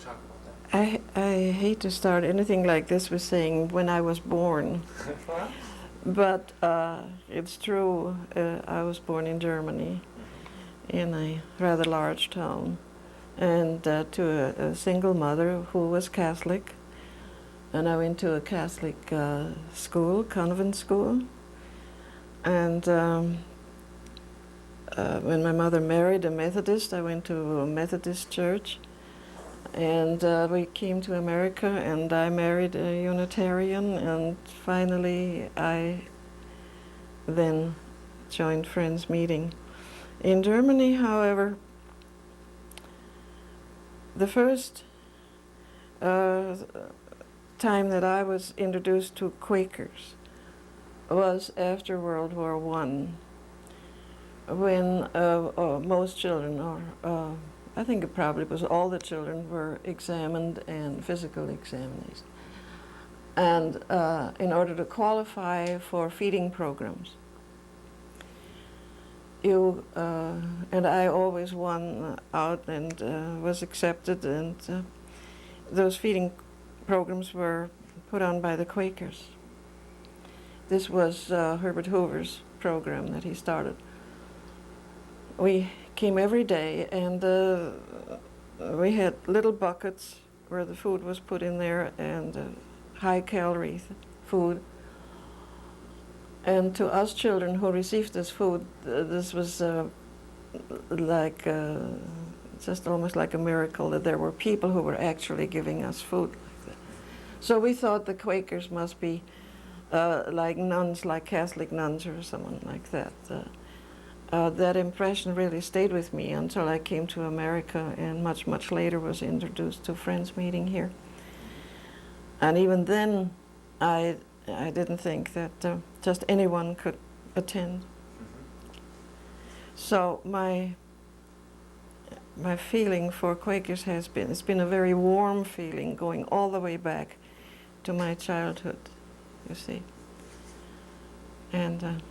talk about that? I hate to start anything like this with saying when I was born, but it's true. I was born in Germany, in a rather large town, and to a single mother who was Catholic, and I went to a Catholic school, convent school, and when my mother married a Methodist, I went to a Methodist church. And we came to America, and I married a Unitarian, and finally I then joined Friends Meeting. In Germany, however, the first time that I was introduced to Quakers was after World War I, when most children, or I think it probably was all the children, were examined and physical examinations. And in order to qualify for feeding programs, and I always won out and was accepted, and those feeding programs were put on by the Quakers. This was Herbert Hoover's program that he started. We came every day, and we had little buckets where the food was put in there, and high-calorie food. And to us children who received this food, this was like just almost like a miracle that there were people who were actually giving us food like that. So we thought the Quakers must be like nuns, like Catholic nuns or someone like that. That impression really stayed with me until I came to America, and much, much later was introduced to Friends Meeting here. And even then, I didn't think that just anyone could attend. So my feeling for Quakers it's been a very warm feeling going all the way back to my childhood, you see. And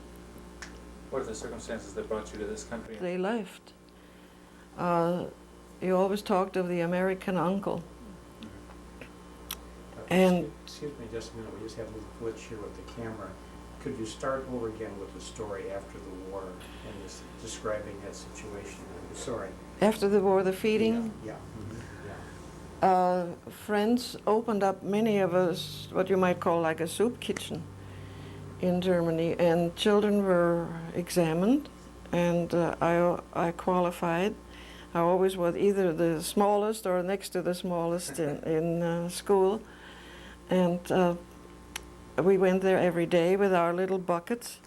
what are the circumstances that brought you to this country? They left. You always talked of the American uncle. And excuse me just a minute, we just have a little glitch here with the camera. Could you start over again with the story after the war and just describing that situation? I'm sorry. After the war, the feeding? Yeah. Mm-hmm. Friends opened up, many of us, what you might call like a soup kitchen in Germany, and children were examined, and I qualified. I always was either the smallest or next to the smallest in school. And we went there every day with our little buckets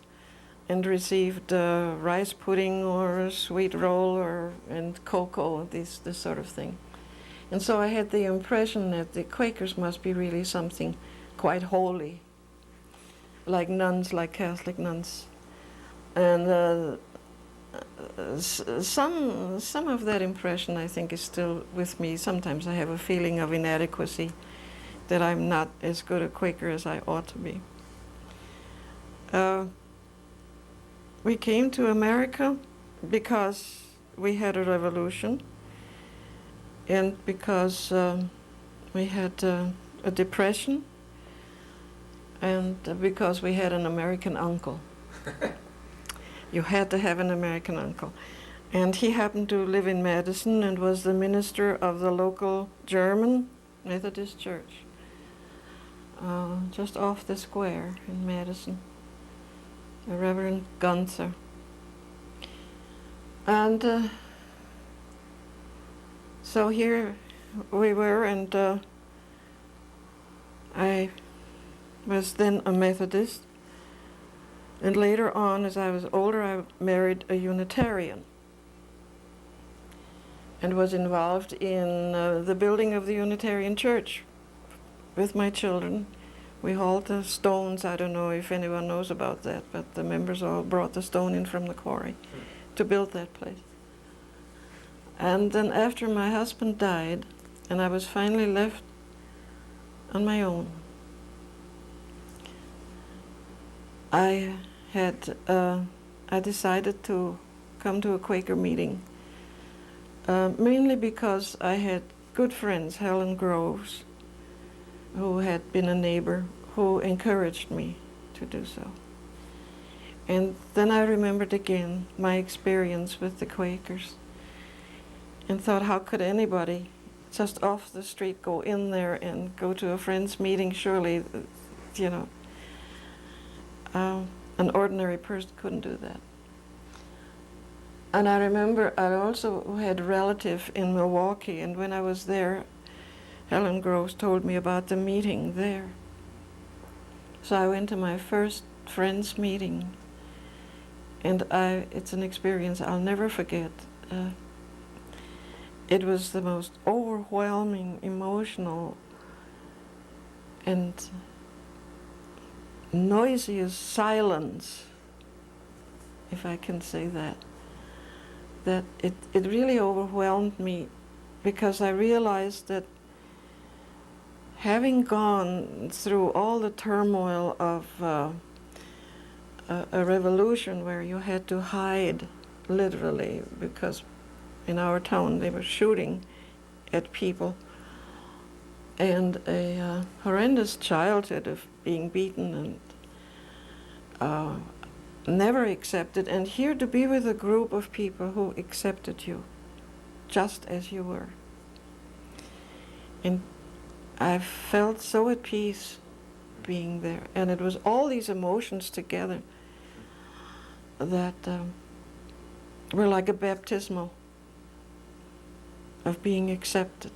and received rice pudding or a sweet roll and cocoa, this sort of thing. And so I had the impression that the Quakers must be really something quite holy, like nuns, like Catholic nuns. And some of that impression, I think, is still with me. Sometimes I have a feeling of inadequacy, that I'm not as good a Quaker as I ought to be. We came to America because we had a revolution, and because we had a depression, and because we had an American uncle. You had to have an American uncle. And he happened to live in Madison and was the minister of the local German Methodist church, just off the square in Madison, the Reverend Gunther. And so here we were, and I was then a Methodist. And later on, as I was older, I married a Unitarian and was involved in the building of the Unitarian Church with my children. We hauled the stones. I don't know if anyone knows about that, but the members all brought the stone in from the quarry to build that place. And then after my husband died, and I was finally left on my own, I decided to come to a Quaker meeting, mainly because I had good friends, Helen Groves, who had been a neighbor, who encouraged me to do so. And then I remembered again my experience with the Quakers and thought, how could anybody just off the street go in there and go to a friend's meeting? Surely, you know, an ordinary person couldn't do that. And I remember I also had a relative in Milwaukee, and when I was there, Helen Groves told me about the meeting there. So I went to my first friends meeting, and it's an experience I'll never forget. It was the most overwhelming, emotional, and noisiest silence, if I can say that. That it really overwhelmed me, because I realized that having gone through all the turmoil of a revolution where you had to hide, literally, because in our town they were shooting at people, and a horrendous childhood of being beaten and never accepted, and here to be with a group of people who accepted you just as you were. And I felt so at peace being there, and it was all these emotions together that were like a baptismal of being accepted.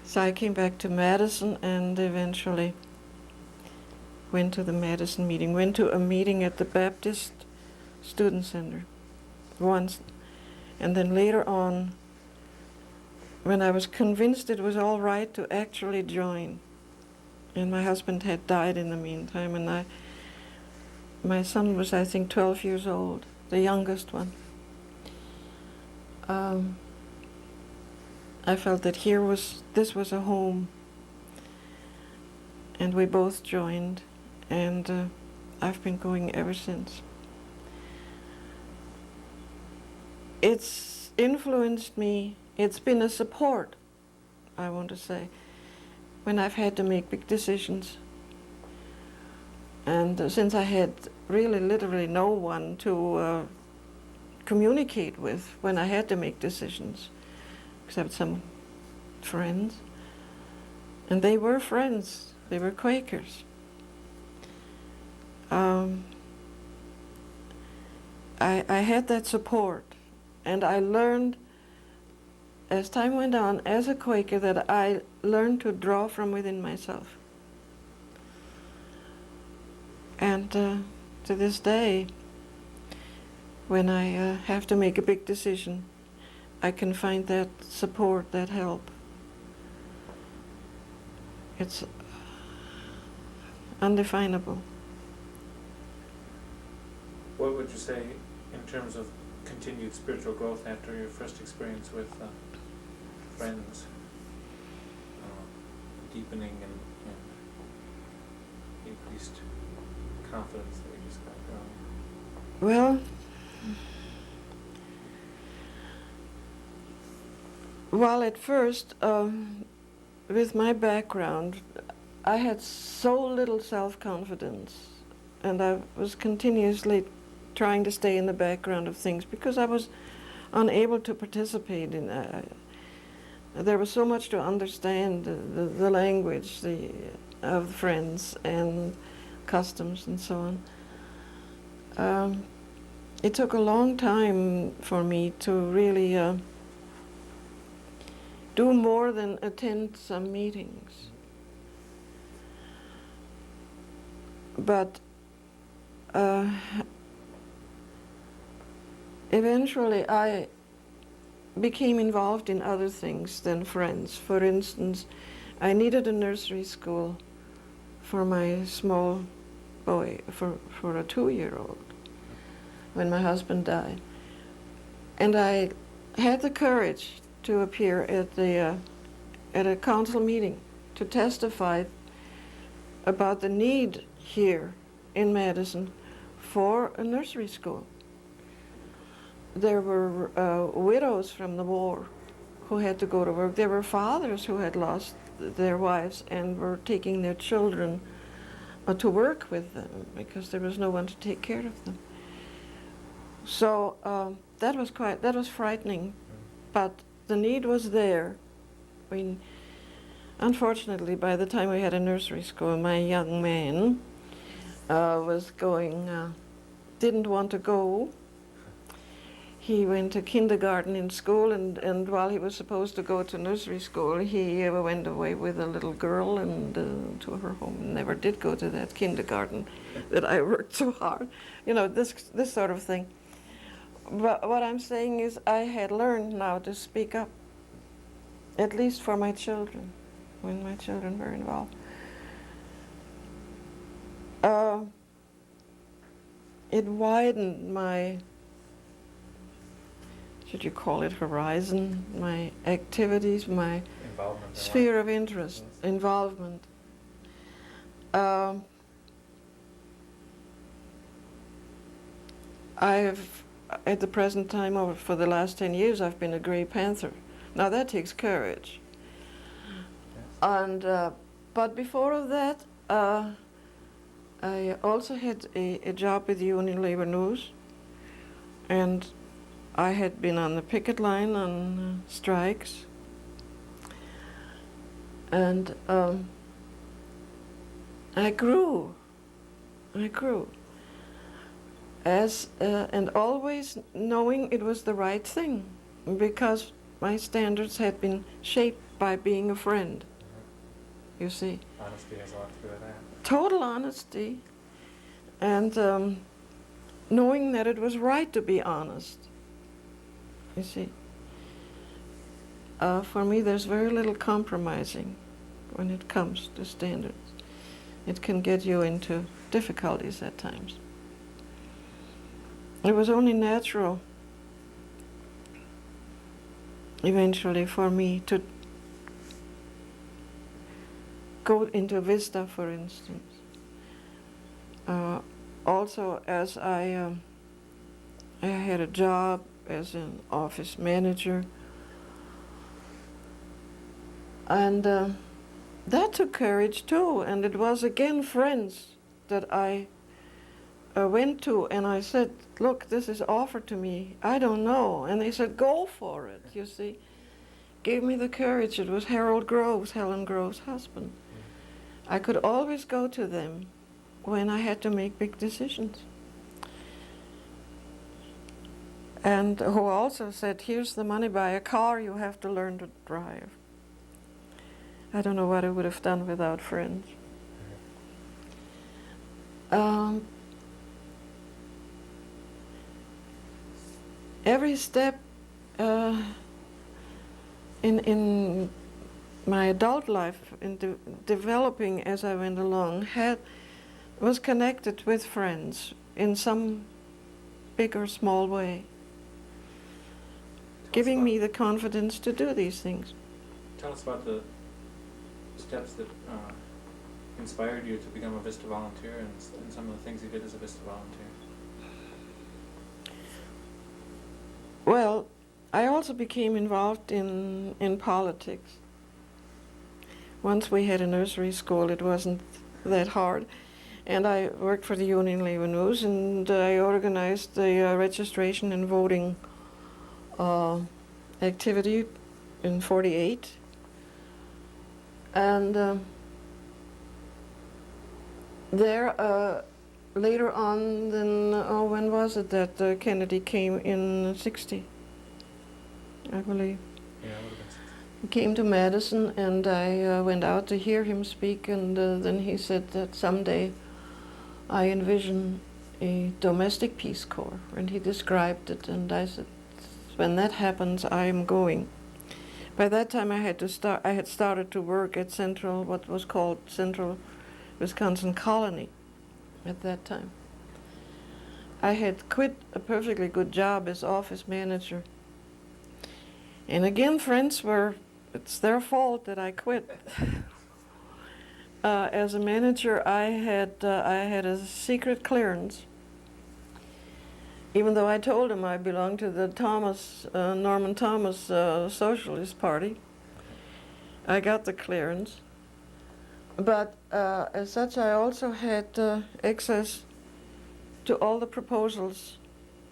So I came back to Madison and eventually went to the Madison meeting, went to a meeting at the Baptist Student Center once, and then later on, when I was convinced it was all right to actually join, and my husband had died in the meantime, and my son was, I think, 12 years old, the youngest one. I felt that this was a home, and we both joined, and I've been going ever since. It's influenced me. It's been a support, I want to say, when I've had to make big decisions. And since I had really literally no one to communicate with when I had to make decisions, except some friends. And they were friends. They were Quakers. I had that support, and I learned, as time went on, as a Quaker, that I learned to draw from within myself. And to this day, when I have to make a big decision, I can find that support, that help. It's undefinable. What would you say in terms of continued spiritual growth after your first experience with friends? Deepening and increased confidence that you described earlier. Well, while at first, with my background, I had so little self-confidence, and I was continuously trying to stay in the background of things because I was unable to participate in there was so much to understand, the language of the friends and customs and so on. It took a long time for me to really do more than attend some meetings. But eventually I became involved in other things than friends. For instance, I needed a nursery school for my small boy, for a 2-year-old, when my husband died. And I had the courage to appear at a council meeting to testify about the need here in Madison for a nursery school. There were widows from the war who had to go to work. There were fathers who had lost their wives and were taking their children to work with them because there was no one to take care of them. So that was frightening, but the need was there. I mean, unfortunately, by the time we had a nursery school, my young man didn't want to go. He went to kindergarten in school, and while he was supposed to go to nursery school, he went away with a little girl and to her home. Never did go to that kindergarten that I worked so hard. You know, this sort of thing. But what I'm saying is I had learned now to speak up, at least for my children, when my children were involved. It widened my, should you call it horizon, my activities, my Involvement. sphere of interest, Yes. involvement. At the present time, or for the last 10 years, I've been a Grey Panther. Now that takes courage. Yes. And but before of that, I also had a job with the Union Labor News, and I had been on the picket line on strikes, and I grew, and always knowing it was the right thing, because my standards had been shaped by being a friend. You see, Honesty has a lot to do with that. total honesty, and knowing that it was right to be honest. You see, for me, there's very little compromising when it comes to standards. It can get you into difficulties at times. It was only natural eventually for me to go into Vista, for instance. Also, as I had a job as an office manager, and that took courage too, and it was again friends that I went to, and I said, look, this is offered to me, I don't know, and they said, go for it, you see. Gave me the courage. It was Harold Groves, Helen Groves' husband. I could always go to them when I had to make big decisions. And who also said, here's the money, buy a car, you have to learn to drive. I don't know what I would have done without friends. Every step in my adult life, in developing as I went along, was connected with friends in some big or small way, giving me the confidence to do these things. Tell us about the steps that inspired you to become a Vista volunteer, and some of the things you did as a Vista volunteer. Well, I also became involved in politics. Once we had a nursery school, it wasn't that hard. And I worked for the Union Labor News, and I organized the registration and voting activity in '48. And there, later on, then, when was it that Kennedy came in '60, I believe. Yeah, it would have been. He came to Madison, and I went out to hear him speak, and then he said that someday I envision a domestic Peace Corps, and he described it, and I said, when that happens, I'm going. By that time I had started to work at what was called Central Wisconsin Colony at that time. I had quit a perfectly good job as office manager. And again, friends it's their fault that I quit. As a manager, I had a secret clearance even though I told him I belonged to the Norman Thomas Socialist Party. I got the clearance. But as such, I also had access to all the proposals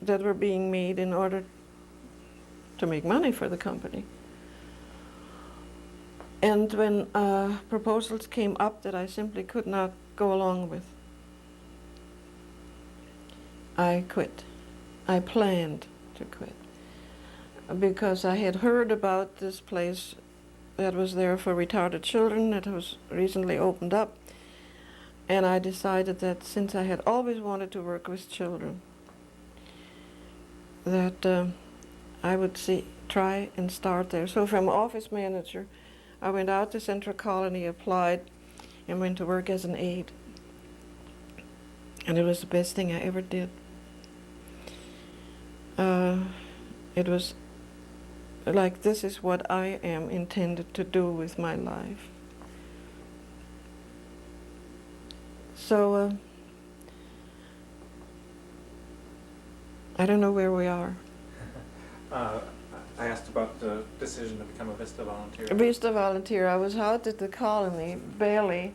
that were being made in order to make money for the company. And when proposals came up that I simply could not go along with, I quit. I planned to quit because I had heard about this place that was there for retarded children that was recently opened up, and I decided that since I had always wanted to work with children, that I would try and start there. So from office manager, I went out to Central Colony, applied, and went to work as an aide. And it was the best thing I ever did. It was like, this is what I am intended to do with my life. So I don't know where we are. I asked about the decision to become a VISTA volunteer. A VISTA volunteer. I was out at the colony barely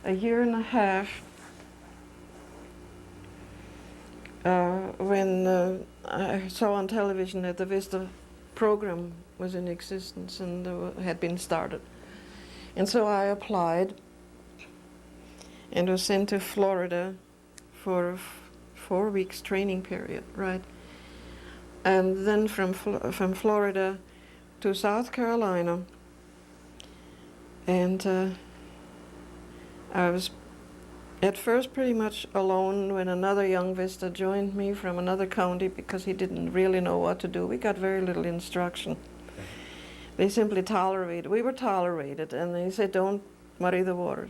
a year and a half when I saw on television that the VISTA program was in existence and had been started. And so I applied and was sent to Florida for a 4 weeks training period, right? And then from Florida to South Carolina. And I was at first pretty much alone when another young VISTA joined me from another county because he didn't really know what to do. We got very little instruction. They simply tolerated. We were tolerated, and they said, don't muddy the waters.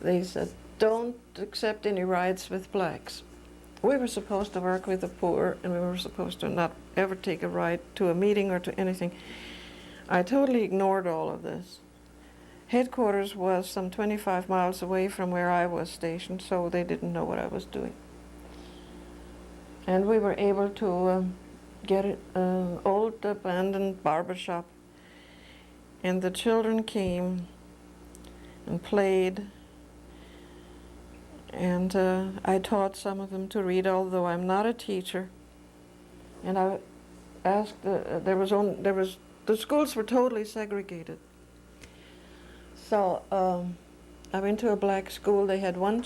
They said, don't accept any rides with blacks. We were supposed to work with the poor, and we were supposed to not ever take a ride to a meeting or to anything. I totally ignored all of this. Headquarters was some 25 miles away from where I was stationed, so they didn't know what I was doing. And we were able to get an old abandoned barber shop. And the children came and played. And I taught some of them to read, although I'm not a teacher. And I asked, the schools were totally segregated. So I went to a black school. They had one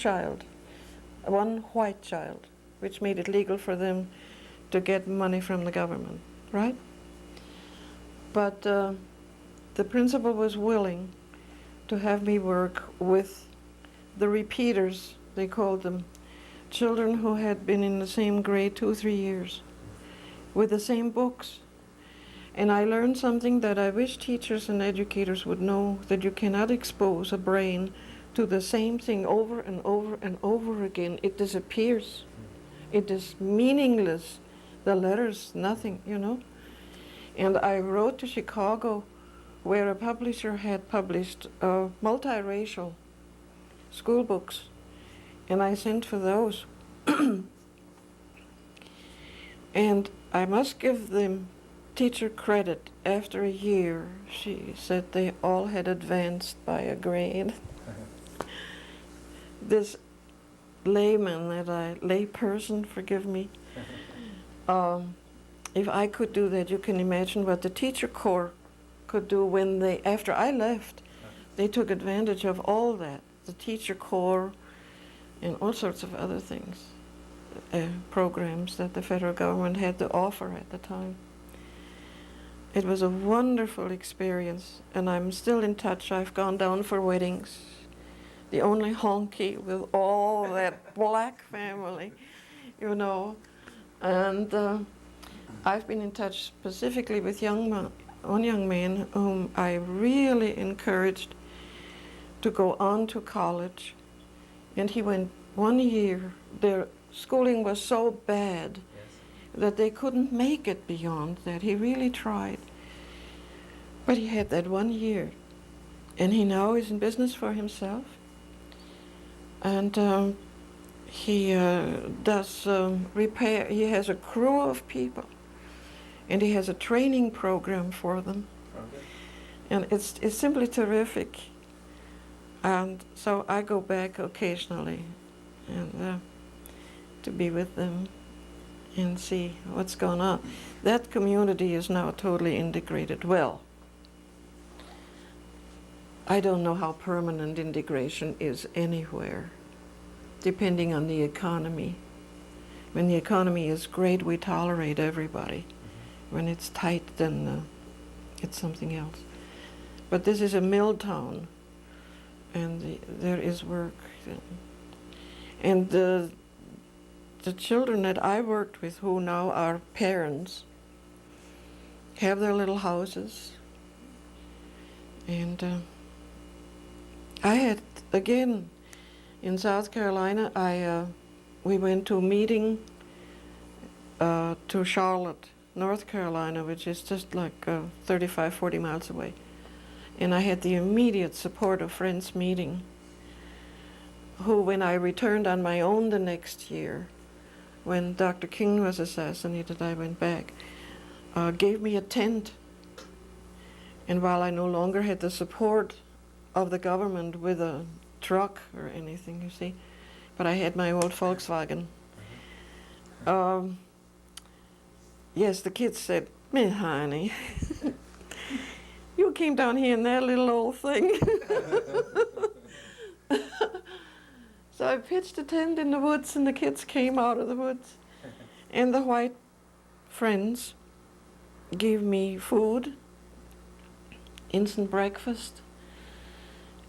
white child, which made it legal for them to get money from the government, right? But the principal was willing to have me work with the repeaters, they called them, children who had been in the same grade 2 or 3 years, with the same books. And I learned something that I wish teachers and educators would know, that you cannot expose a brain to the same thing over and over and over again. It disappears. It is meaningless. The letters, nothing, you know. And I wrote to Chicago, where a publisher had published multiracial school books, and I sent for those. And I must give them teacher credit. After a year, she said they all had advanced by a grade. This layperson, forgive me, if I could do that, you can imagine what the teacher corps could do when after I left, they took advantage of all that, the teacher corps and all sorts of other things, programs that the federal government had to offer at the time. It was a wonderful experience, and I'm still in touch. I've gone down for weddings, the only honky with all that black family, you know. And I've been in touch specifically with one young man whom I really encouraged to go on to college. And he went 1 year. Their schooling was so bad that they couldn't make it beyond that. He really tried. But he had that 1 year. And he now is in business for himself. And he does repair. He has a crew of people, and he has a training program for them, Okay. and it's simply terrific. And so I go back occasionally, and to be with them and see what's going on. That community is now totally integrated well. I don't know how permanent integration is anywhere, depending on the economy. When the economy is great, we tolerate everybody. When it's tight, then it's something else. But this is a mill town, and there is work. And the children that I worked with, who now are parents, have their little houses. And I had, again, in South Carolina, we went to a meeting to Charlotte, North Carolina, which is just like 35, 40 miles away. And I had the immediate support of Friends Meeting, who, when I returned on my own the next year, when Dr. King was assassinated, I went back, gave me a tent. And while I no longer had the support of the government with a truck or anything, you see, but I had my old Volkswagen. Yes, the kids said, "Miss Heine, you came down here in that little old thing." So I pitched a tent in the woods, and the kids came out of the woods. And the white friends gave me food, instant breakfast,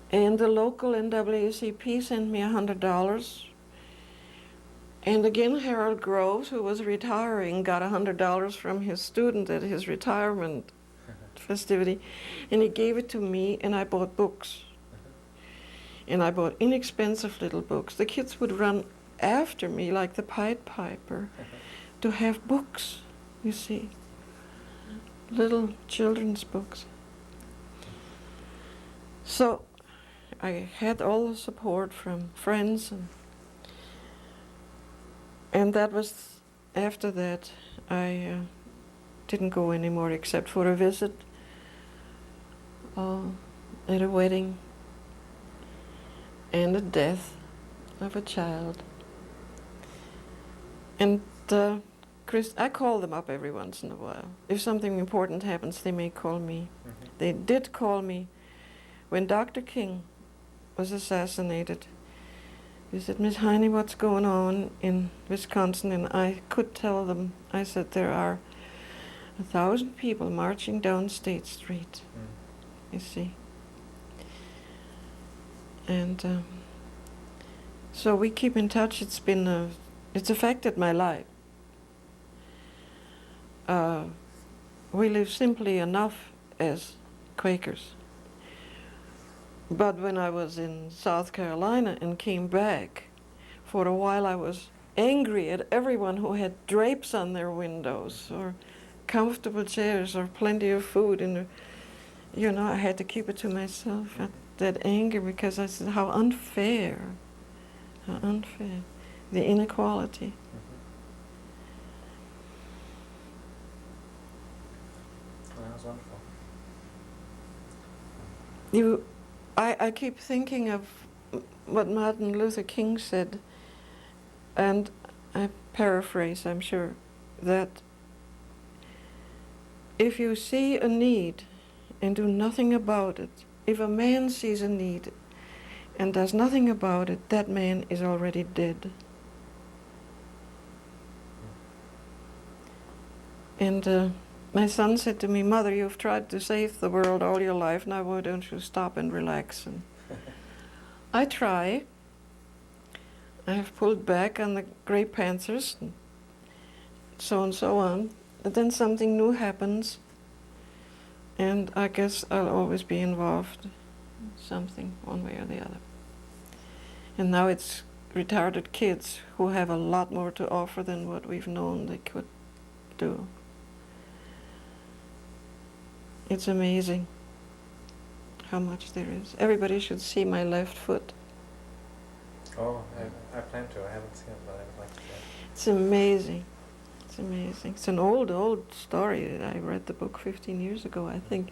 and the local NAACP sent me $100. And again, Harold Groves, who was retiring, got $100 from his student at his retirement festivity, and he gave it to me, and I bought books. And I bought inexpensive little books. The kids would run after me like the Pied Piper to have books, you see, little children's books. So I had all the support from friends, and that was, after that, I didn't go anymore except for a visit at a wedding and the death of a child. And I call them up every once in a while. If something important happens, they may call me. They did call me when Dr. King was assassinated. He said, "Miss Heine, what's going on in Wisconsin?" And I could tell them. I said, "There are 1,000 people marching down State Street, you see." And so we keep in touch. It's affected my life. We live simply enough as Quakers. But when I was in South Carolina and came back, for a while I was angry at everyone who had drapes on their windows or comfortable chairs or plenty of food. And, I had to keep it to myself, that anger, because I said, how unfair, the inequality. Well, that was wonderful. I keep thinking of what Martin Luther King said, and I paraphrase, I'm sure, that if you see a need and do nothing about it, if a man sees a need and does nothing about it, that man is already dead. And my son said to me, "Mother, you've tried to save the world all your life, now why don't you stop and relax?" And I try. I have pulled back on the Grey Panthers, and so on. But then something new happens, and I guess I'll always be involved in something, one way or the other. And now it's retarded kids who have a lot more to offer than what we've known they could do. It's amazing how much there is. Everybody should see my left foot. Oh, I plan to. I haven't seen it, but I would like to see it. It's amazing. It's amazing. It's an old story. I read the book 15 years ago, I think.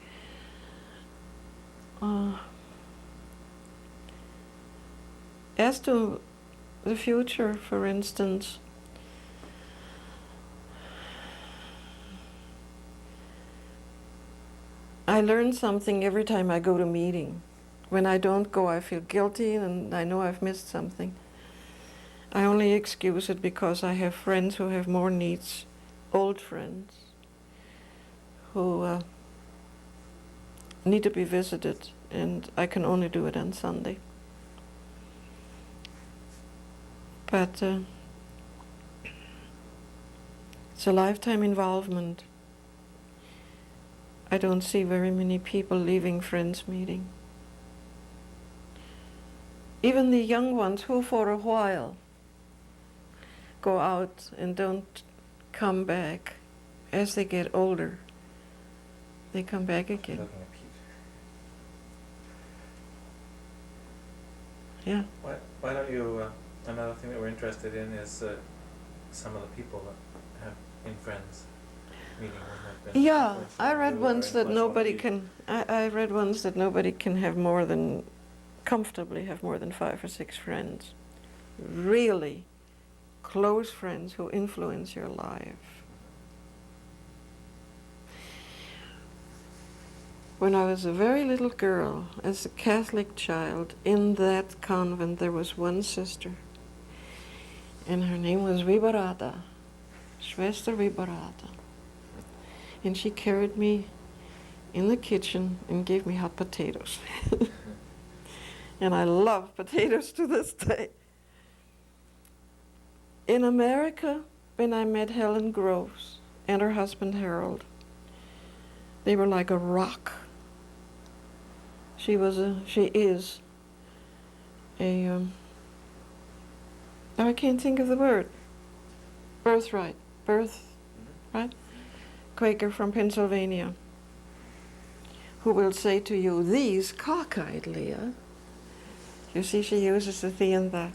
As to the future, for instance, I learn something every time I go to a meeting. When I don't go, I feel guilty and I know I've missed something. I only excuse it because I have friends who have more needs, old friends, who need to be visited, and I can only do it on Sunday. But it's a lifetime involvement. I don't see very many people leaving Friends Meeting. Even the young ones who for a while go out and don't come back, as they get older, they come back again. Looking at Pete. Yeah. Why don't you, another thing that we're interested in is some of the people that have in Friends Meeting have been Yeah, influenced I by read you or ones that influenced by nobody you. can. I read ones that nobody can have more than, comfortably have more than 5 or 6 friends. Really close friends who influence your life. When I was a very little girl, as a Catholic child, in that convent there was one sister, and her name was Viborata, Schwester Viborata. And she carried me in the kitchen and gave me hot potatoes. And I love potatoes to this day. In America, when I met Helen Groves and her husband Harold, they were like a rock. She is a, I can't think of the word, birthright, right? Quaker from Pennsylvania, who will say to you, these cockeyed, Leah. You see, she uses the thee and the.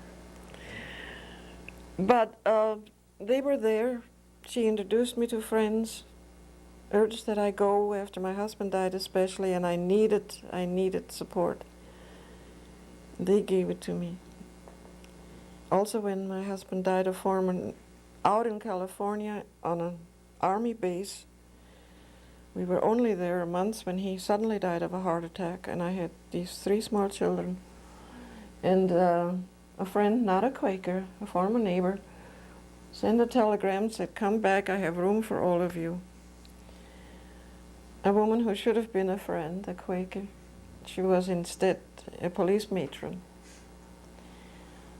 But they were there. She introduced me to friends, urged that I go after my husband died especially, and I needed support. They gave it to me. Also, when my husband died of foreman out in California on an army base, we were only there a month when he suddenly died of a heart attack, and I had these 3 small children. And a friend, not a Quaker, a former neighbor, sent a telegram, said, come back, I have room for all of you. A woman who should have been a friend, a Quaker, she was instead a police matron,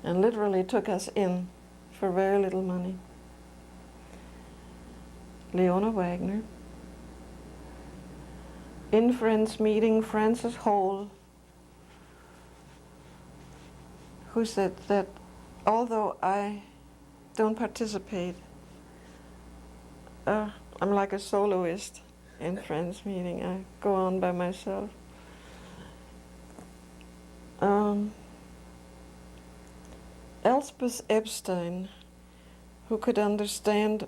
and literally took us in for very little money. Leona Wagner. In Friends Meeting, Frances Hole, who said that although I don't participate, I'm like a soloist in Friends Meeting. I go on by myself. Elspeth Epstein, who could understand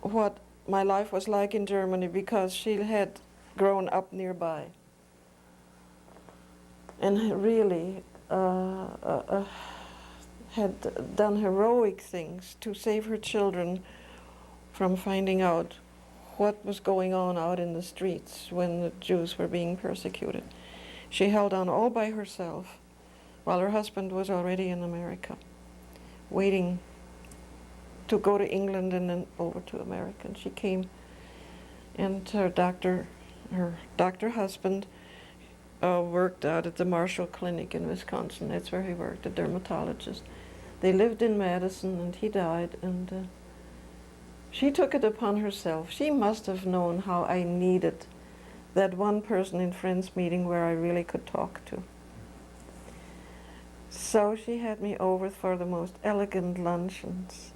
what my life was like in Germany because she had grown up nearby, and really had done heroic things to save her children from finding out what was going on out in the streets when the Jews were being persecuted. She held on all by herself while her husband was already in America, waiting to go to England and then over to America. And she came, and her doctor husband worked out at the Marshall Clinic in Wisconsin. That's where he worked, a dermatologist. They lived in Madison, and he died, and she took it upon herself. She must have known how I needed that one person in Friends Meeting where I really could talk to. So she had me over for the most elegant luncheons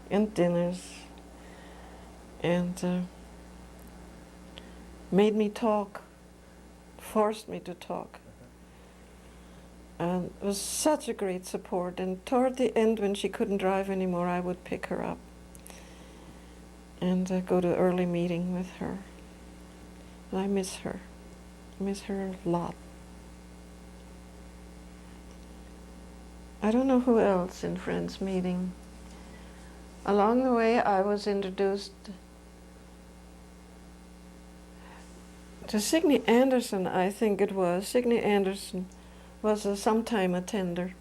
and dinners, and made me talk, forced me to talk. And it was such a great support. And toward the end, when she couldn't drive anymore, I would pick her up and go to early meeting with her. And I miss her. I miss her a lot. I don't know who else in Friends Meeting. Along the way, I was introduced to Signe Anderson, I think it was. Signe Anderson was a sometime attender.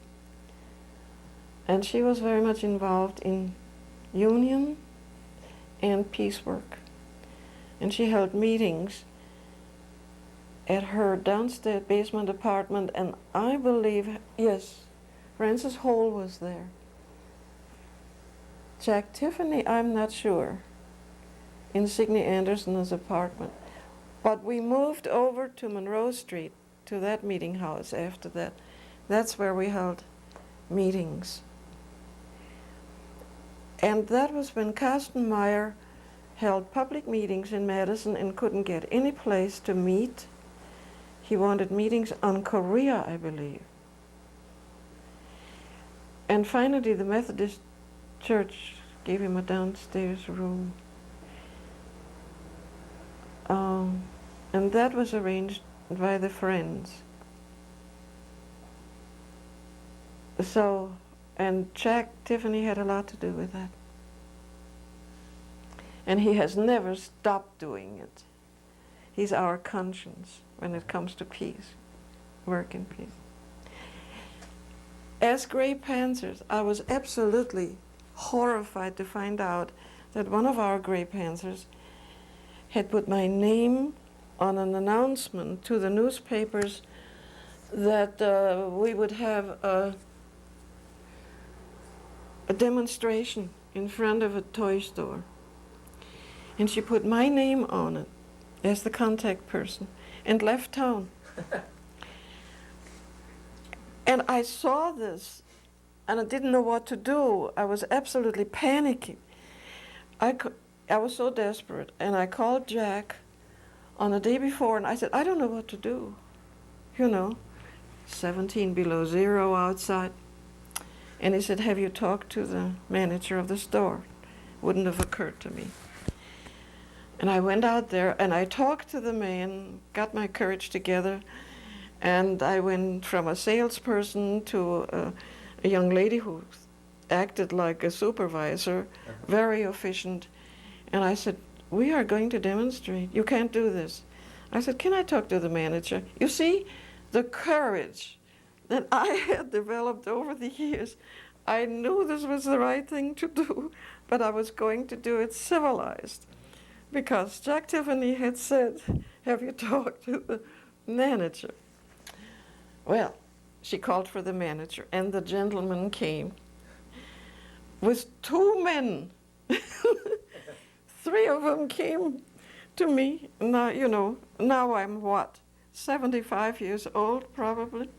And she was very much involved in union and peace work. And she held meetings at her downstairs basement apartment, and I believe, yes, Francis Hall was there. Jack Tiffany, I'm not sure, in Signe Anderson's apartment. But we moved over to Monroe Street, to that meeting house after that. That's where we held meetings. And that was when Carsten Meyer held public meetings in Madison and couldn't get any place to meet. He wanted meetings on Korea, I believe. And finally, the Methodist Church gave him a downstairs room. And that was arranged by the Friends. So, and Jack Tiffany had a lot to do with that. And he has never stopped doing it. He's our conscience when it comes to peace, work in peace. As Grey Panthers, I was absolutely horrified to find out that one of our Grey Panthers had put my name on an announcement to the newspapers that we would have a demonstration in front of a toy store. And she put my name on it as the contact person and left town. And I saw this and I didn't know what to do. I was absolutely panicking. I was so desperate, and I called Jack on the day before and I said, I don't know what to do. You know, 17 below zero outside. And he said, have you talked to the manager of the store? Wouldn't have occurred to me. And I went out there and I talked to the man, got my courage together, and I went from a salesperson to a young lady who acted like a supervisor, very efficient. And I said, we are going to demonstrate. You can't do this. I said, can I talk to the manager? You see, the courage that I had developed over the years, I knew this was the right thing to do, but I was going to do it civilized. Because Jack Tiffany had said, have you talked to the manager? Well, she called for the manager, and the gentleman came with two men. Three of them came to me. Now, you know, now I'm what, 75 years old probably.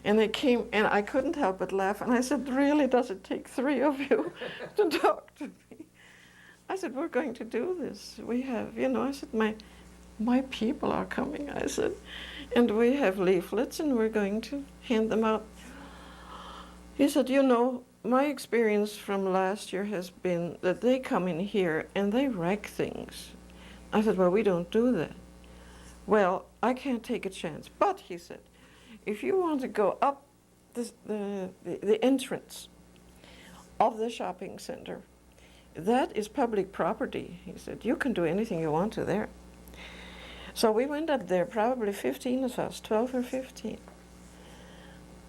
And they came, and I couldn't help but laugh. And I said, really, does it take three of you to talk to me? I said, we're going to do this. We have, you know, I said, my people are coming, I said. And we have leaflets, and we're going to hand them out. He said, you know, my experience from last year has been that they come in here and they wreck things. I said, well, we don't do that. Well, I can't take a chance. But, he said, if you want to go up the entrance of the shopping center, that is public property. He said, you can do anything you want to there. So we went up there, probably 15 of us, 12 or 15.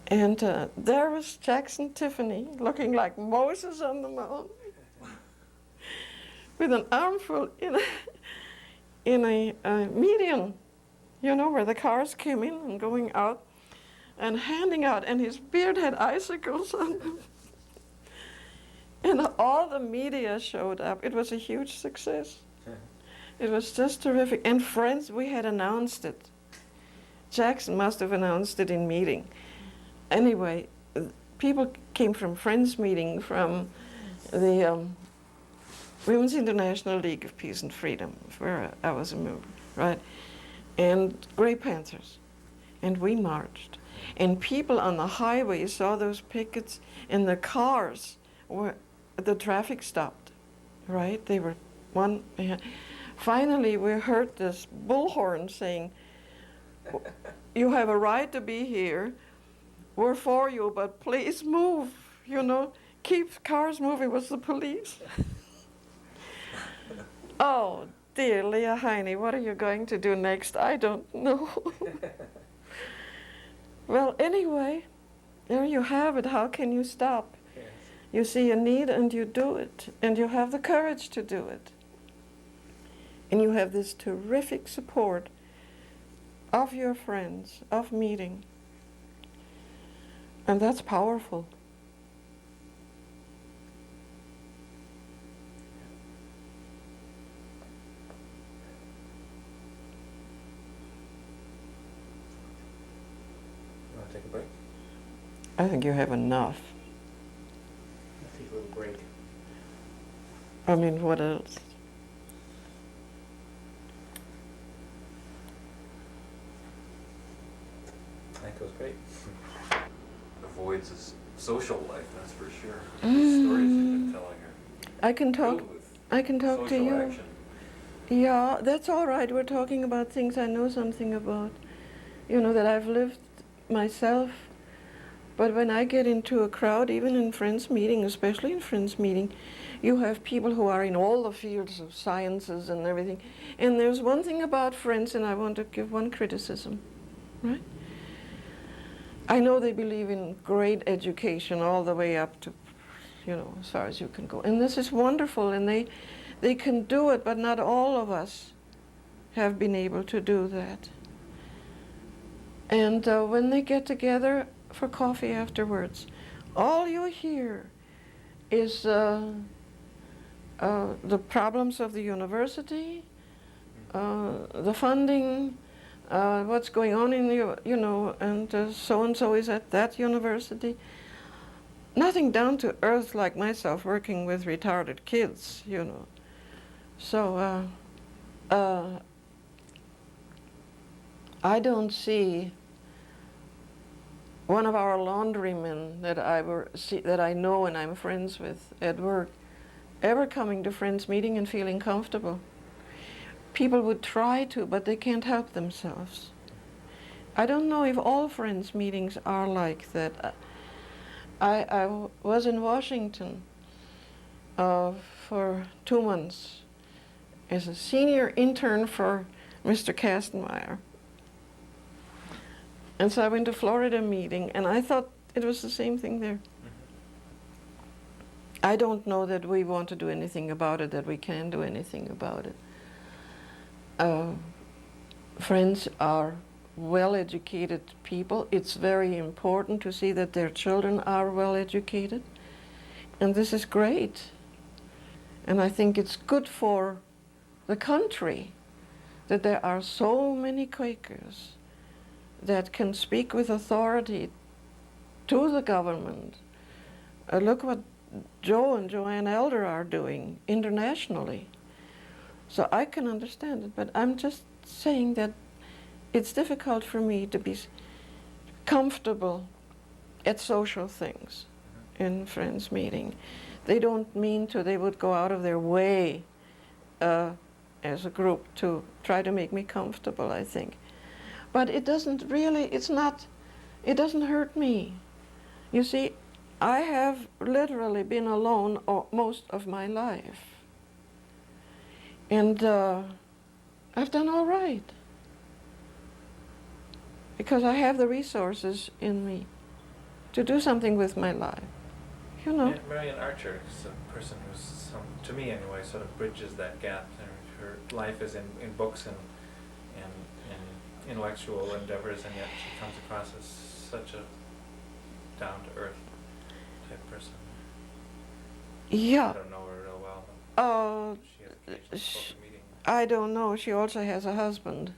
And there was Jackson Tiffany, looking like Moses on the Mount, with an armful in a median, you know, where the cars came in and going out, and handing out, and his beard had icicles on them. And all the media showed up. It was a huge success. It was just terrific. And Friends, we had announced it. Jackson must have announced it in meeting. Anyway, people came from Friends Meeting, from the Women's International League of Peace and Freedom, where I was a member, right? And Grey Panthers. And we marched. And people on the highway saw those pickets, and the cars were, the traffic stopped, right? They were one behind. Finally, we heard this bullhorn saying, "You have a right to be here. We're for you, but please move, you know, keep cars moving." Was the police. Oh, dear Lea Heine, what are you going to do next? I don't know. Well, anyway, there you have it. How can you stop? Yes. You see a need and you do it, and you have the courage to do it. And you have this terrific support of your friends, of meeting. And that's powerful. You want to take a break? I think you have enough. Let's take a little break. I mean, what else? I think it was great. Avoids his social life, that's for sure. The stories you've been telling her. I can talk. Filled with I can talk to social you. action. Yeah, that's all right. We're talking about things I know something about. You know, that I've lived myself. But when I get into a crowd, even in Friends Meeting, especially in Friends Meeting, you have people who are in all the fields of sciences and everything. And there's one thing about Friends, and I want to give one criticism, right? I know they believe in great education all the way up to, you know, as far as you can go. And this is wonderful, and they can do it, but not all of us have been able to do that. And when they get together for coffee afterwards, all you hear is the problems of the university, the funding, what's going on in the, you know, and so-and-so is at that university. Nothing down to earth like myself working with retarded kids, you know. So I don't see one of our laundrymen that I know and I'm friends with at work ever coming to Friends Meeting and feeling comfortable. People would try to, but they can't help themselves. I don't know if all Friends Meetings are like that. I was in Washington for 2 months as a senior intern for Mr. Kastenmeier. And so I went to Florida meeting, and I thought it was the same thing there. I don't know that we want to do anything about it, that we can do anything about it. Friends are well-educated people. It's very important to see that their children are well-educated. And this is great. And I think it's good for the country that there are so many Quakers that can speak with authority to the government. Look what Joe and Joanne Elder are doing internationally. So I can understand it, but I'm just saying that it's difficult for me to be comfortable at social things in Friends Meeting. They don't mean to, they would go out of their way as a group to try to make me comfortable, I think. But it doesn't really, it doesn't hurt me. You see, I have literally been alone most of my life. And I've done all right. Because I have the resources in me to do something with my life. You know. Yeah, Marian Archer is a person who's, to me anyway, sort of bridges that gap. Her life is in books and intellectual endeavors, and yet she comes across as such a down-to-earth type person. Yeah. I don't know her real well, but she has occasionally spoken meeting. I don't know. She also has a husband.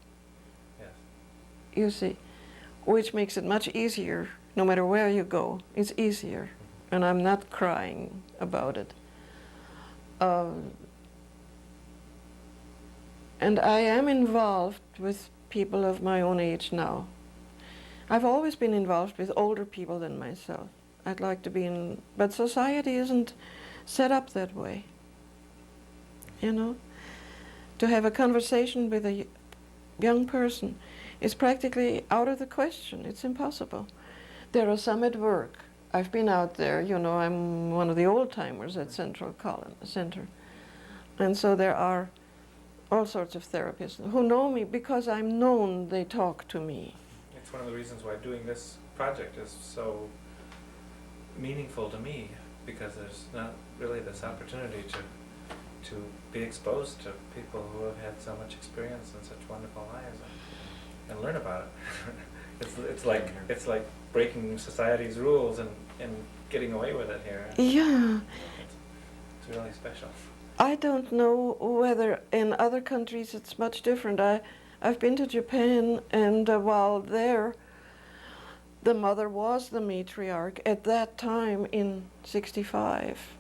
Yes. You see, which makes it much easier. No matter where you go, it's easier. And I'm not crying about it. And I am involved with people of my own age now. I've always been involved with older people than myself. I'd like to be in, but society isn't set up that way. You know, to have a conversation with a young person is practically out of the question. It's impossible. There are some at work. I've been out there, you know, I'm one of the old timers at Central Center. And so there are all sorts of therapists who know me because I'm known, they talk to me. It's one of the reasons why doing this project is so meaningful to me, because there's not really this opportunity to be exposed to people who have had so much experience and such wonderful lives and learn about it. it's like breaking society's rules and getting away with it here. Yeah. It's really special. I don't know whether in other countries it's much different. I've been to Japan, and while there, the mother was the matriarch at that time in '65.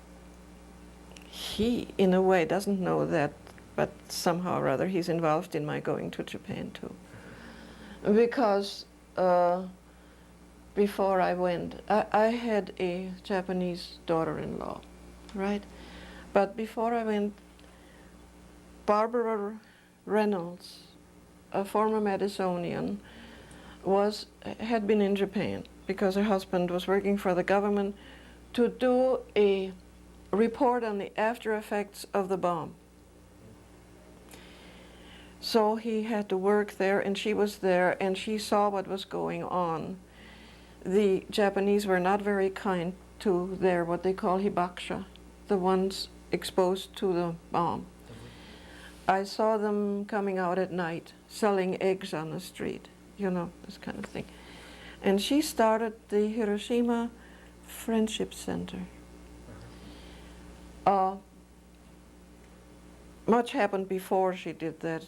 He, in a way, doesn't know that, but somehow or other he's involved in my going to Japan too. Because before I went, I had a Japanese daughter-in-law, right? But before I went, Barbara Reynolds, a former Madisonian, had been in Japan because her husband was working for the government to do a report on the after effects of the bomb. So he had to work there, and she was there, and she saw what was going on. The Japanese were not very kind to their, what they call hibakusha, the ones exposed to the bomb. I saw them coming out at night, selling eggs on the street, you know, this kind of thing. And she started the Hiroshima Friendship Center. Much happened before she did that.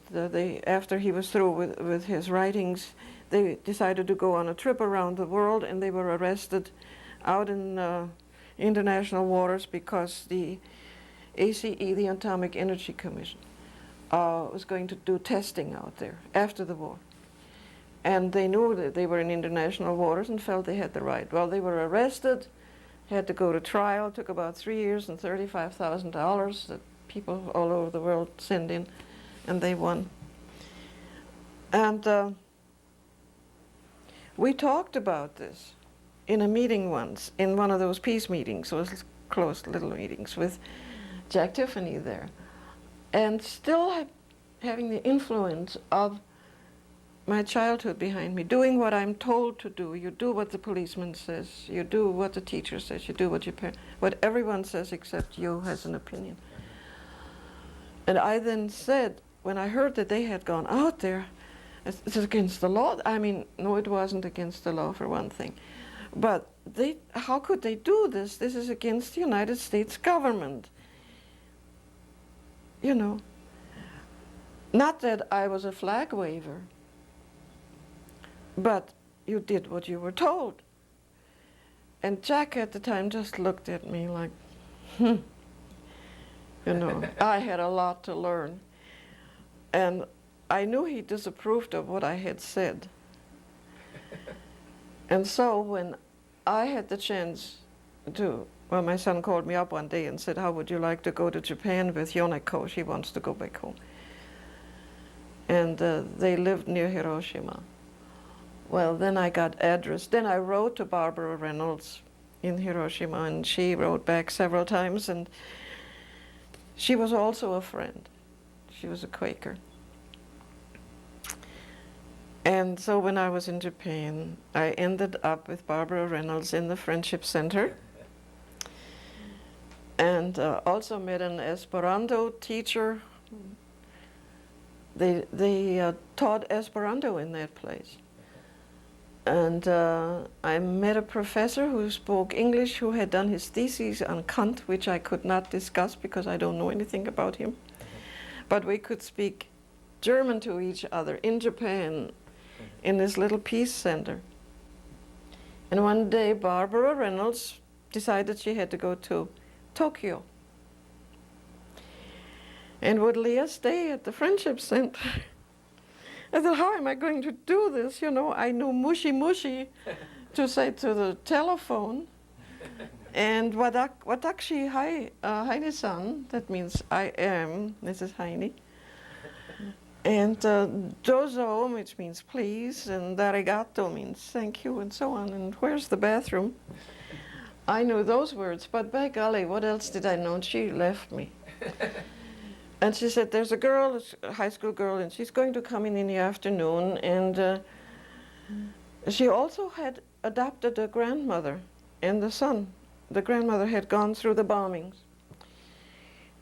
After he was through with his writings, they decided to go on a trip around the world, and they were arrested out in international waters because the ACE, the Atomic Energy Commission, was going to do testing out there after the war. And they knew that they were in international waters and felt they had the right. Well, they were arrested, had to go to trial, took about 3 years and $35,000 that people all over the world sent in, and they won. And we talked about this in a meeting once, in one of those peace meetings, those close little meetings with Jack Tiffany there, and still having the influence of my childhood behind me, doing what I'm told to do. You do what the policeman says, you do what the teacher says, you do what everyone says except you has an opinion. And I then said, when I heard that they had gone out there, it's against the law. I mean, no, it wasn't against the law for one thing. But how could they do this? This is against the United States government. You know, not that I was a flag waver, but you did what you were told. And Jack at the time just looked at me like, You know, I had a lot to learn. And I knew he disapproved of what I had said. And so when I had the chance to, well, my son called me up one day and said, how would you like to go to Japan with Yoneko? She wants to go back home. And they lived near Hiroshima. Well, then I got address. Then I wrote to Barbara Reynolds in Hiroshima, and she wrote back several times, and she was also a friend. She was a Quaker. And so when I was in Japan, I ended up with Barbara Reynolds in the Friendship Center, and also met an Esperanto teacher. They taught Esperanto in that place. And I met a professor who spoke English, who had done his thesis on Kant, which I could not discuss because I don't know anything about him. But we could speak German to each other in Japan, in this little peace center. And one day Barbara Reynolds decided she had to go to Tokyo. And would Lea stay at the Friendship Center? I thought, how am I going to do this? You know, I know mushy mushy to say to the telephone. And Watashi Heine-san, that means I am Mrs. Heine. And dozo, which means please, and arigato means thank you, and so on. And where's the bathroom? I knew those words, but by golly, what else did I know? And she left me. And she said, there's a girl, a high school girl, and she's going to come in the afternoon. And she also had adopted a grandmother and the son. The grandmother had gone through the bombings.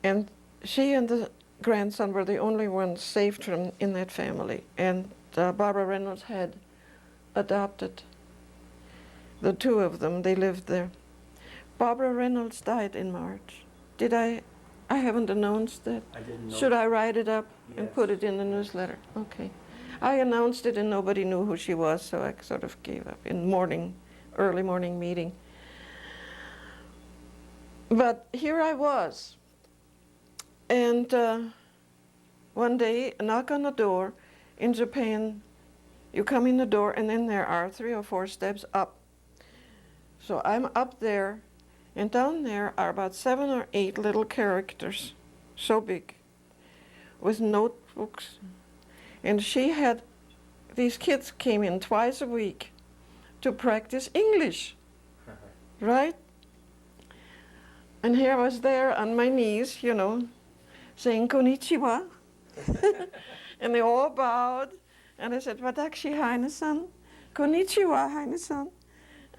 And she and the grandson were the only ones saved from in that family. And Barbara Reynolds had adopted the two of them. They lived there. Barbara Reynolds died in March. Did I haven't announced that. I didn't know. Should I write it up and Yes. put it in the newsletter? Okay. I announced it and nobody knew who she was, so I sort of gave up in early morning meeting. But here I was. And one day, a knock on the door. In Japan, you come in the door and then there are 3 or 4 steps up. So I'm up there, and down there are about 7 or 8 little characters, so big, with notebooks. And she had, these kids came in twice a week to practice English, right? And here I was there on my knees, you know, saying konnichiwa. And they all bowed. And I said, Watashi Heine-san, konnichiwa Heine-san.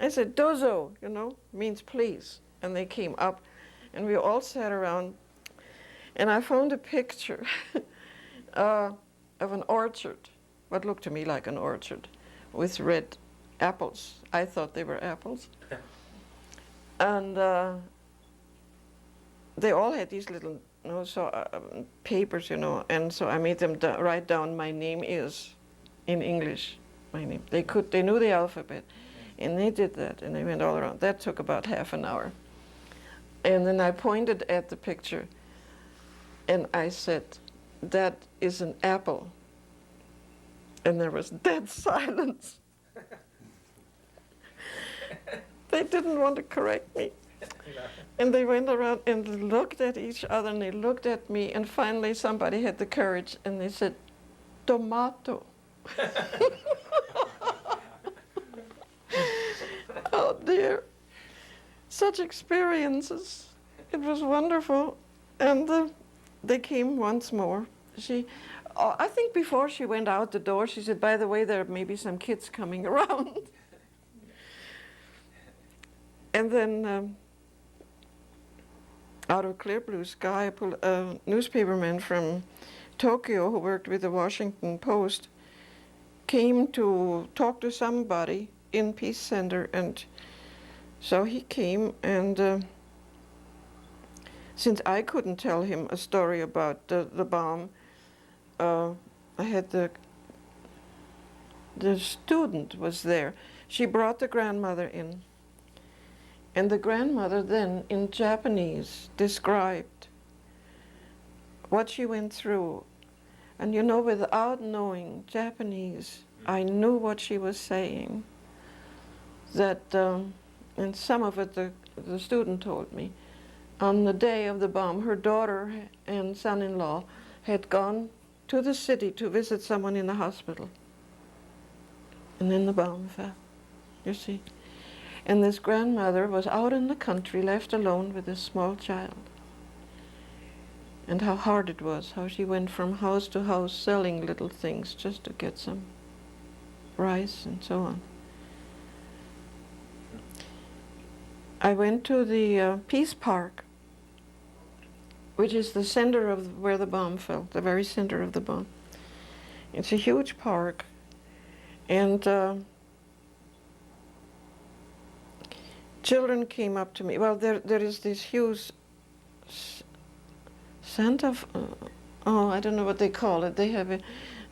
I said, dozo, you know, means please. And they came up, and we all sat around. And I found a picture of an orchard, what looked to me like an orchard, with red apples. I thought they were apples. And they all had these little papers, you know, and so I made them write down my name is in English. My name. They knew the alphabet, and they did that, and they went all around. That took about half an hour. And then I pointed at the picture, and I said, that is an apple. And there was dead silence. They didn't want to correct me. And they went around and looked at each other, and they looked at me, and finally somebody had the courage, and they said, tomato. Oh dear. Such experiences. It was wonderful. And they came once more. I think before she went out the door, she said, by the way, there may be some kids coming around. And then out of clear blue sky, a newspaperman from Tokyo who worked with the Washington Post came to talk to somebody in Peace Center, and so he came, and since I couldn't tell him a story about the bomb, I had the student was there. She brought the grandmother in, and the grandmother then in Japanese described what she went through. And you know, without knowing Japanese, I knew what she was saying. That, and some of it the student told me, on the day of the bomb, her daughter and son-in-law had gone to the city to visit someone in the hospital. And then the bomb fell, you see. And this grandmother was out in the country, left alone with this small child. And how hard it was, how she went from house to house selling little things just to get some rice and so on. I went to the Peace Park, which is the center of where the bomb fell, the very center of the bomb. It's a huge park, and children came up to me. Well, there is this huge I don't know what they call it. They have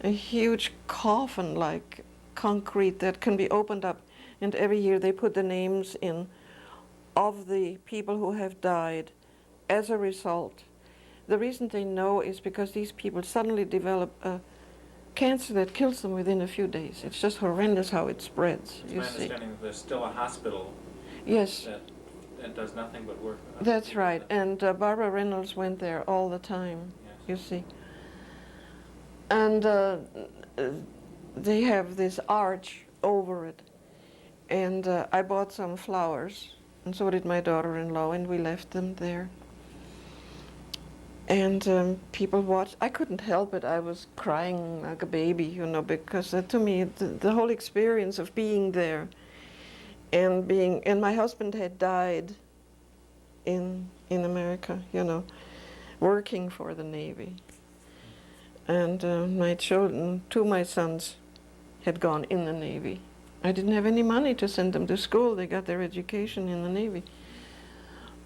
a huge coffin like concrete that can be opened up, and every year they put the names in of the people who have died as a result. The reason they know is because these people suddenly develop a cancer that kills them within a few days. It's just horrendous how it spreads. It's You my see. understanding that there's still a hospital Yes, that does nothing but work. on that's people right. that- And Barbara Reynolds went there all the time. Yes. You see. And they have this arch over it. And I bought some flowers, and so did my daughter-in-law, and we left them there. And people watched. I couldn't help it. I was crying like a baby, you know, because to me, the whole experience of being there and my husband had died in America, you know, working for the Navy. And my children, two of my sons, had gone in the Navy. I didn't have any money to send them to school. They got their education in the Navy.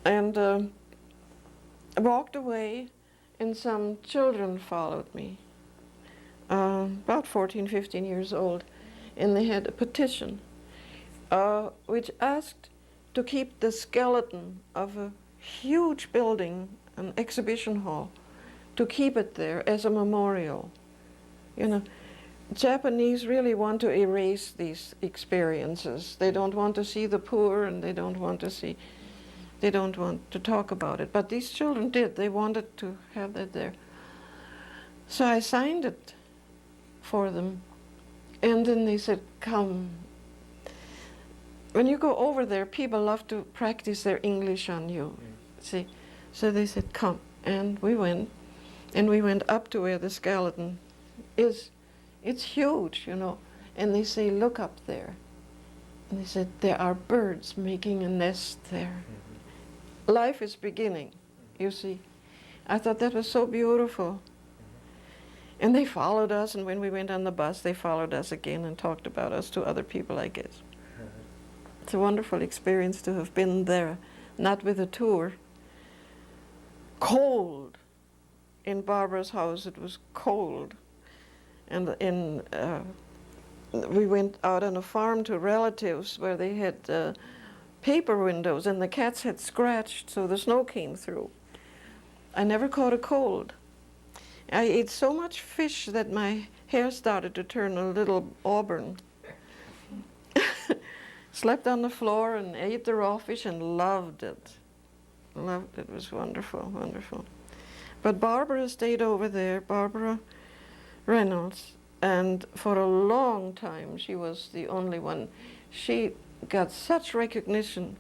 And I walked away, and some children followed me, about 14, 15 years old, and they had a petition which asked to keep the skeleton of a huge building, an exhibition hall, to keep it there as a memorial. You know, Japanese really want to erase these experiences. They don't want to see the poor, and they don't want to talk about it. But these children did. They wanted to have that there. So I signed it for them. And then they said, come. When you go over there, people love to practice their English on you. See? So they said, come. And we went. And we went up to where the skeleton is. It's huge, you know. And they say, look up there. And they said, there are birds making a nest there. Life is beginning, you see. I thought that was so beautiful. And they followed us, and when we went on the bus, they followed us again and talked about us to other people, I guess. It's a wonderful experience to have been there, not with a tour. Cold. In Barbara's house, it was cold. And we went out on a farm to relatives where they had paper windows, and the cats had scratched, so the snow came through. I never caught a cold. I ate so much fish that my hair started to turn a little auburn. Slept on the floor and ate the raw fish and loved it. Loved it. It was wonderful, wonderful. But Barbara stayed over there, Barbara Reynolds, and for a long time she was the only one. She got such recognition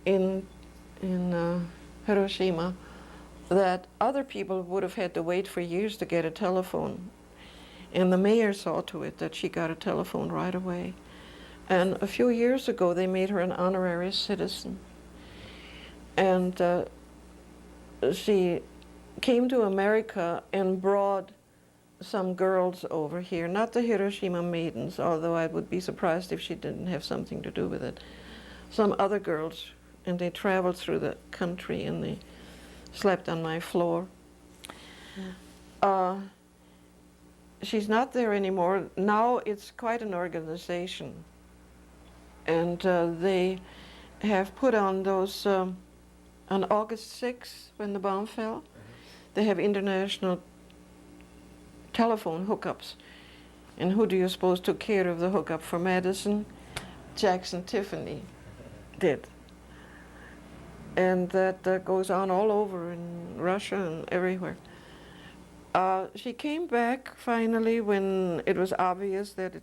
in Hiroshima that other people would have had to wait for years to get a telephone. And the mayor saw to it that she got a telephone right away. And a few years ago they made her an honorary citizen. And she came to America and brought some girls over here, not the Hiroshima maidens, although I would be surprised if she didn't have something to do with it. Some other girls, and they traveled through the country and they slept on my floor. She's not there anymore. Now it's quite an organization. And they have put on those, on August 6th, when the bomb fell, they have international telephone hookups. And who do you suppose took care of the hookup for Madison? Jackson Tiffany did. And that goes on all over in Russia and everywhere. She came back finally when it was obvious that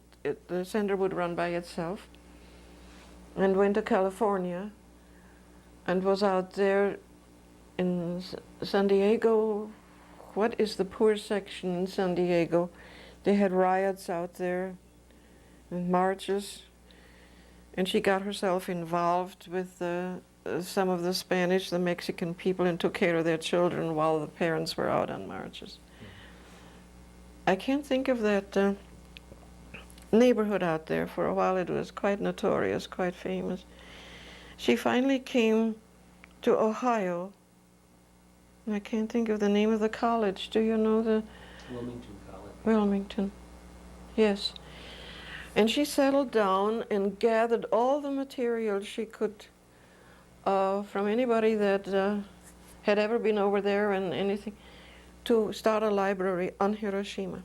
the center would run by itself, and went to California and was out there in San Diego. What is the poor section in San Diego? They had riots out there and marches, and she got herself involved with some of the Spanish, the Mexican people, and took care of their children while the parents were out on marches. I can't think of that neighborhood out there. For a while it was quite notorious, quite famous. She finally came to Ohio. I can't think of the name of the college. Do you know the? Wilmington College. Wilmington, yes. And she settled down and gathered all the material she could from anybody that had ever been over there and anything, to start a library on Hiroshima.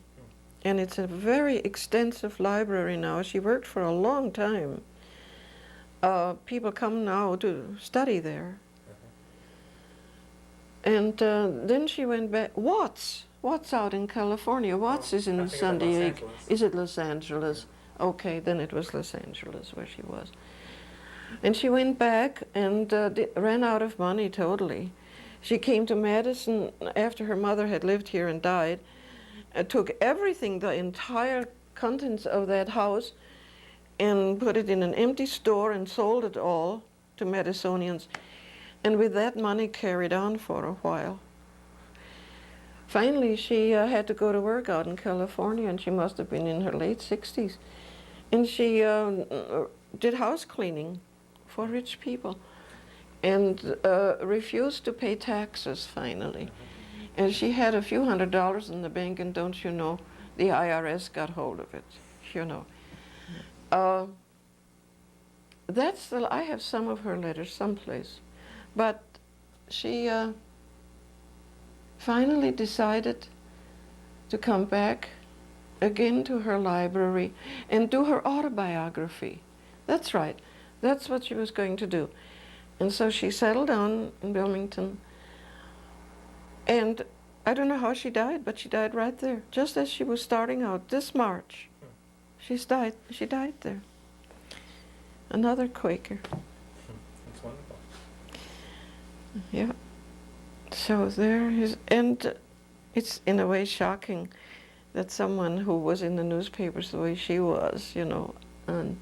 and it's a very extensive library now. She worked for a long time. People come now to study there. And then she went back. Watts out in California. Watts is I in think it's San in Los Diego. Angeles. Is it Los Angeles? Okay, then it was Los Angeles where she was. And she went back and ran out of money totally. She came to Madison after her mother had lived here and died, took everything, the entire contents of that house, and put it in an empty store and sold it all to Madisonians. And with that money carried on for a while. Finally, she had to go to work out in California, and she must have been in her late 60s. And she did house cleaning for rich people and refused to pay taxes finally. And she had a few $100s in the bank, and don't you know, the IRS got hold of it, you know. I have some of her letters someplace. But she finally decided to come back again to her library and do her autobiography. That's right. That's what she was going to do. And so she settled down in Wilmington. And I don't know how she died, but she died right there, just as she was starting out this March. She died there. Another Quaker. That's wonderful. Yeah. So there is, and it's in a way shocking that someone who was in the newspapers the way she was, you know, and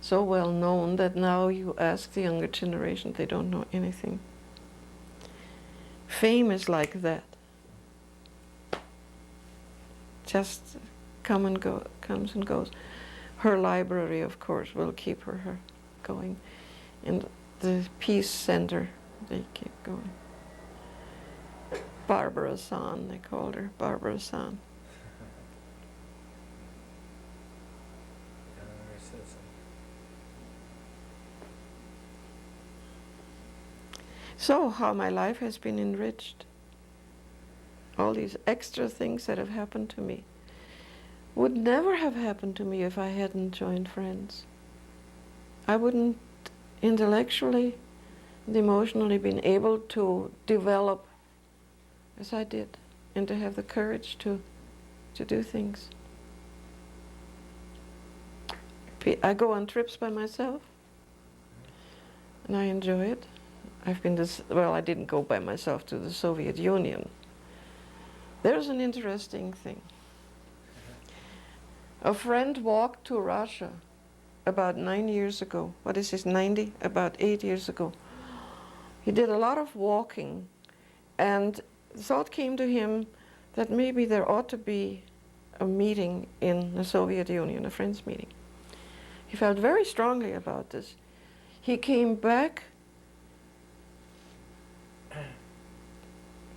so well known that now you ask the younger generation, they don't know anything. Fame is like that. Just comes and goes. Her library, of course, will keep her going. And the Peace Center, they keep going. Barbara San, they called her, Barbara San. Honorary citizen. So how my life has been enriched. All these extra things that have happened to me would never have happened to me if I hadn't joined Friends. I wouldn't intellectually and emotionally been able to develop as I did and to have the courage to do things. I go on trips by myself and I enjoy it. I've been I didn't go by myself to the Soviet Union. There's an interesting thing. A friend walked to Russia about 9 years ago. What is this, 90? About 8 years ago. He did a lot of walking, and the thought came to him that maybe there ought to be a meeting in the Soviet Union, a Friends meeting. He felt very strongly about this. He came back,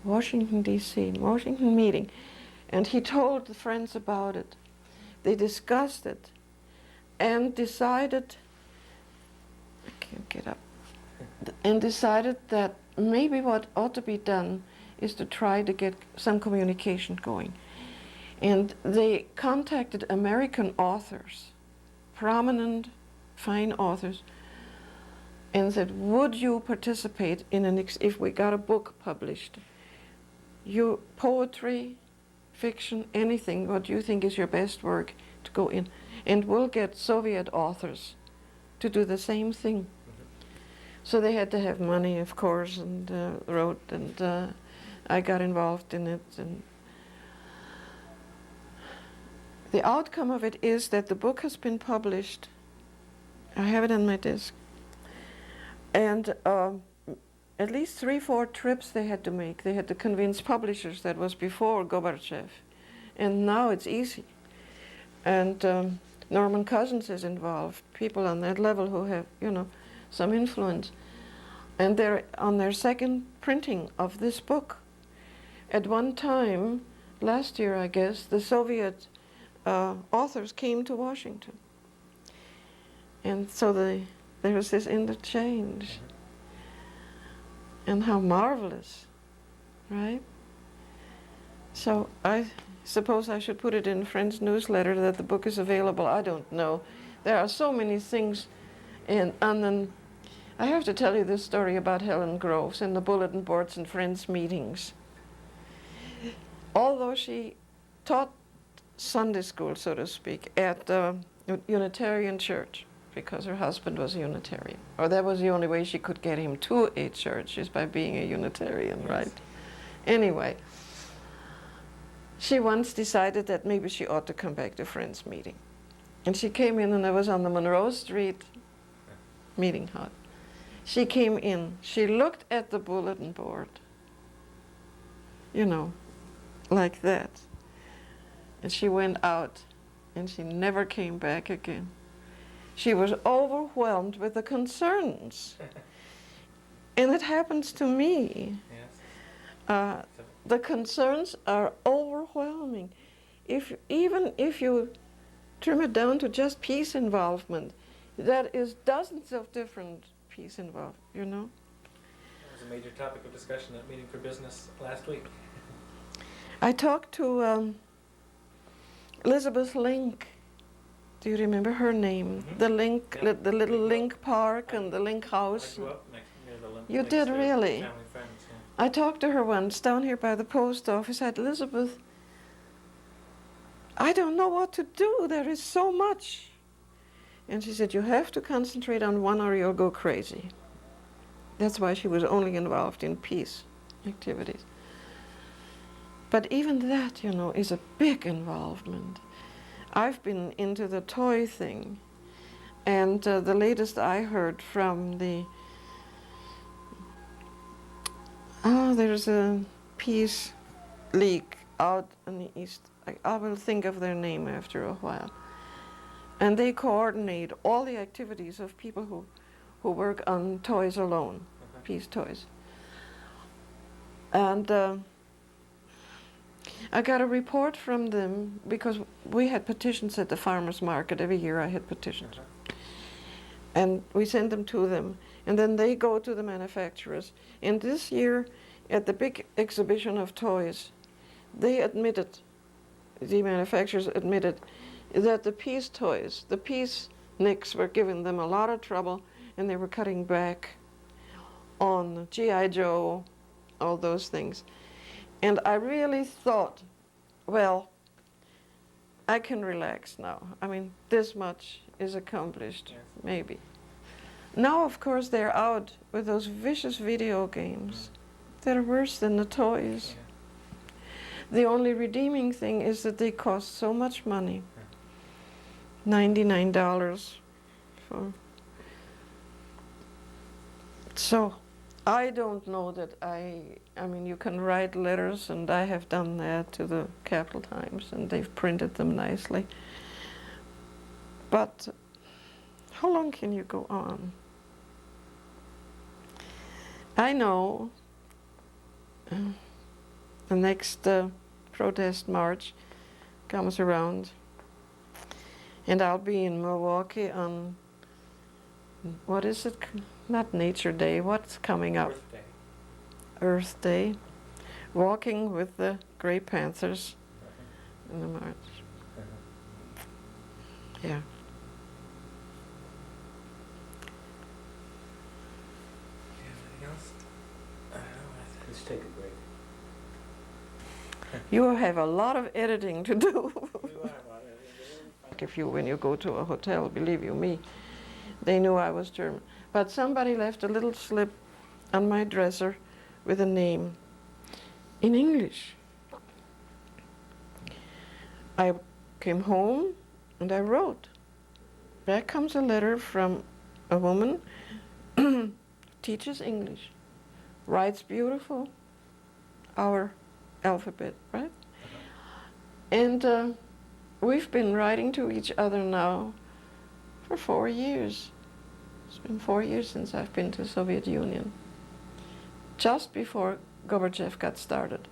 Washington, D.C., Washington meeting, and he told the friends about it. They discussed it and decided, I can't get up, and decided that maybe what ought to be done is to try to get some communication going. And they contacted American authors, prominent, fine authors, and said, would you participate in if we got a book published? Your poetry, fiction, anything, what you think is your best work to go in. And we'll get Soviet authors to do the same thing. Mm-hmm. So they had to have money, of course, and wrote, and I got involved in it. And the outcome of it is that the book has been published. I have it on my desk. And at least 3-4 trips they had to make. They had to convince publishers. That was before Gorbachev. And now it's easy. And Norman Cousins is involved, people on that level who have, you know, some influence. And they're on their second printing of this book. At one time, last year I guess, the Soviet authors came to Washington. And so there was this interchange. And how marvelous, right? So I suppose I should put it in Friends newsletter that the book is available. I don't know. There are so many things. And then I have to tell you this story about Helen Groves and the bulletin boards and Friends meetings. Although she taught Sunday school, so to speak, at the Unitarian church, because her husband was a Unitarian. Or that was the only way she could get him to a church, is by being a Unitarian, Yes. right? Anyway, she once decided that maybe she ought to come back to Friends meeting. And she came in, and I was on the Monroe Street meeting hall. She came in, she looked at the bulletin board, you know, like that. And she went out, and she never came back again. She was overwhelmed with the concerns. And it happens to me. Yes. The concerns are overwhelming. Even if you trim it down to just peace involvement, that is dozens of different peace involved, you know? That was a major topic of discussion at Meeting for Business last week. I talked to Elizabeth Link. Do you remember her name? Mhm. The Link, Yep. the little Link Park and the Link House. I grew up near the You Links did there, really? Family friends, yeah. I talked to her once down here by the post office. I said, Elizabeth, I don't know what to do. There is so much. And she said, you have to concentrate on one or you'll go crazy. That's why she was only involved in peace activities. But even that, you know, is a big involvement. I've been into the toy thing. And the latest I heard from there's a peace league out in the East. I will think of their name after a while. And they coordinate all the activities of people who work on toys alone, peace toys. And I got a report from them because we had petitions at the farmers market. Every year I had petitions. And we sent them to them. And then they go to the manufacturers. And this year, at the big exhibition of toys, they admitted, the manufacturers admitted, that the peace toys, the peace nicks were giving them a lot of trouble, and they were cutting back on G.I. Joe, all those things. And I really thought, well, I can relax now. I mean, this much is accomplished, Yes. maybe. Now, of course, they're out with those vicious video games that are worse than the toys. Yeah. The only redeeming thing is that they cost so much money. $99 for. So, I don't know that I mean, you can write letters, and I have done that to the Capital Times, and they've printed them nicely. But how long can you go on? I know the next protest march comes around, and I'll be in Milwaukee on, what is it? Not Nature Day, what's coming up? Earth Day. Earth Day, walking with the Gray Panthers in the march. Yeah. Anything else? I don't know. Let's take a break. You have a lot of editing to do. We are about it. If you, when you go to a hotel, believe you me, they knew I was German. But somebody left a little slip on my dresser with a name in English. I came home and I wrote. Back comes a letter from a woman, teaches English, writes beautiful, our alphabet, right? And we've been writing to each other now for 4 years. It's been 4 years since I've been to the Soviet Union, just before Gorbachev got started.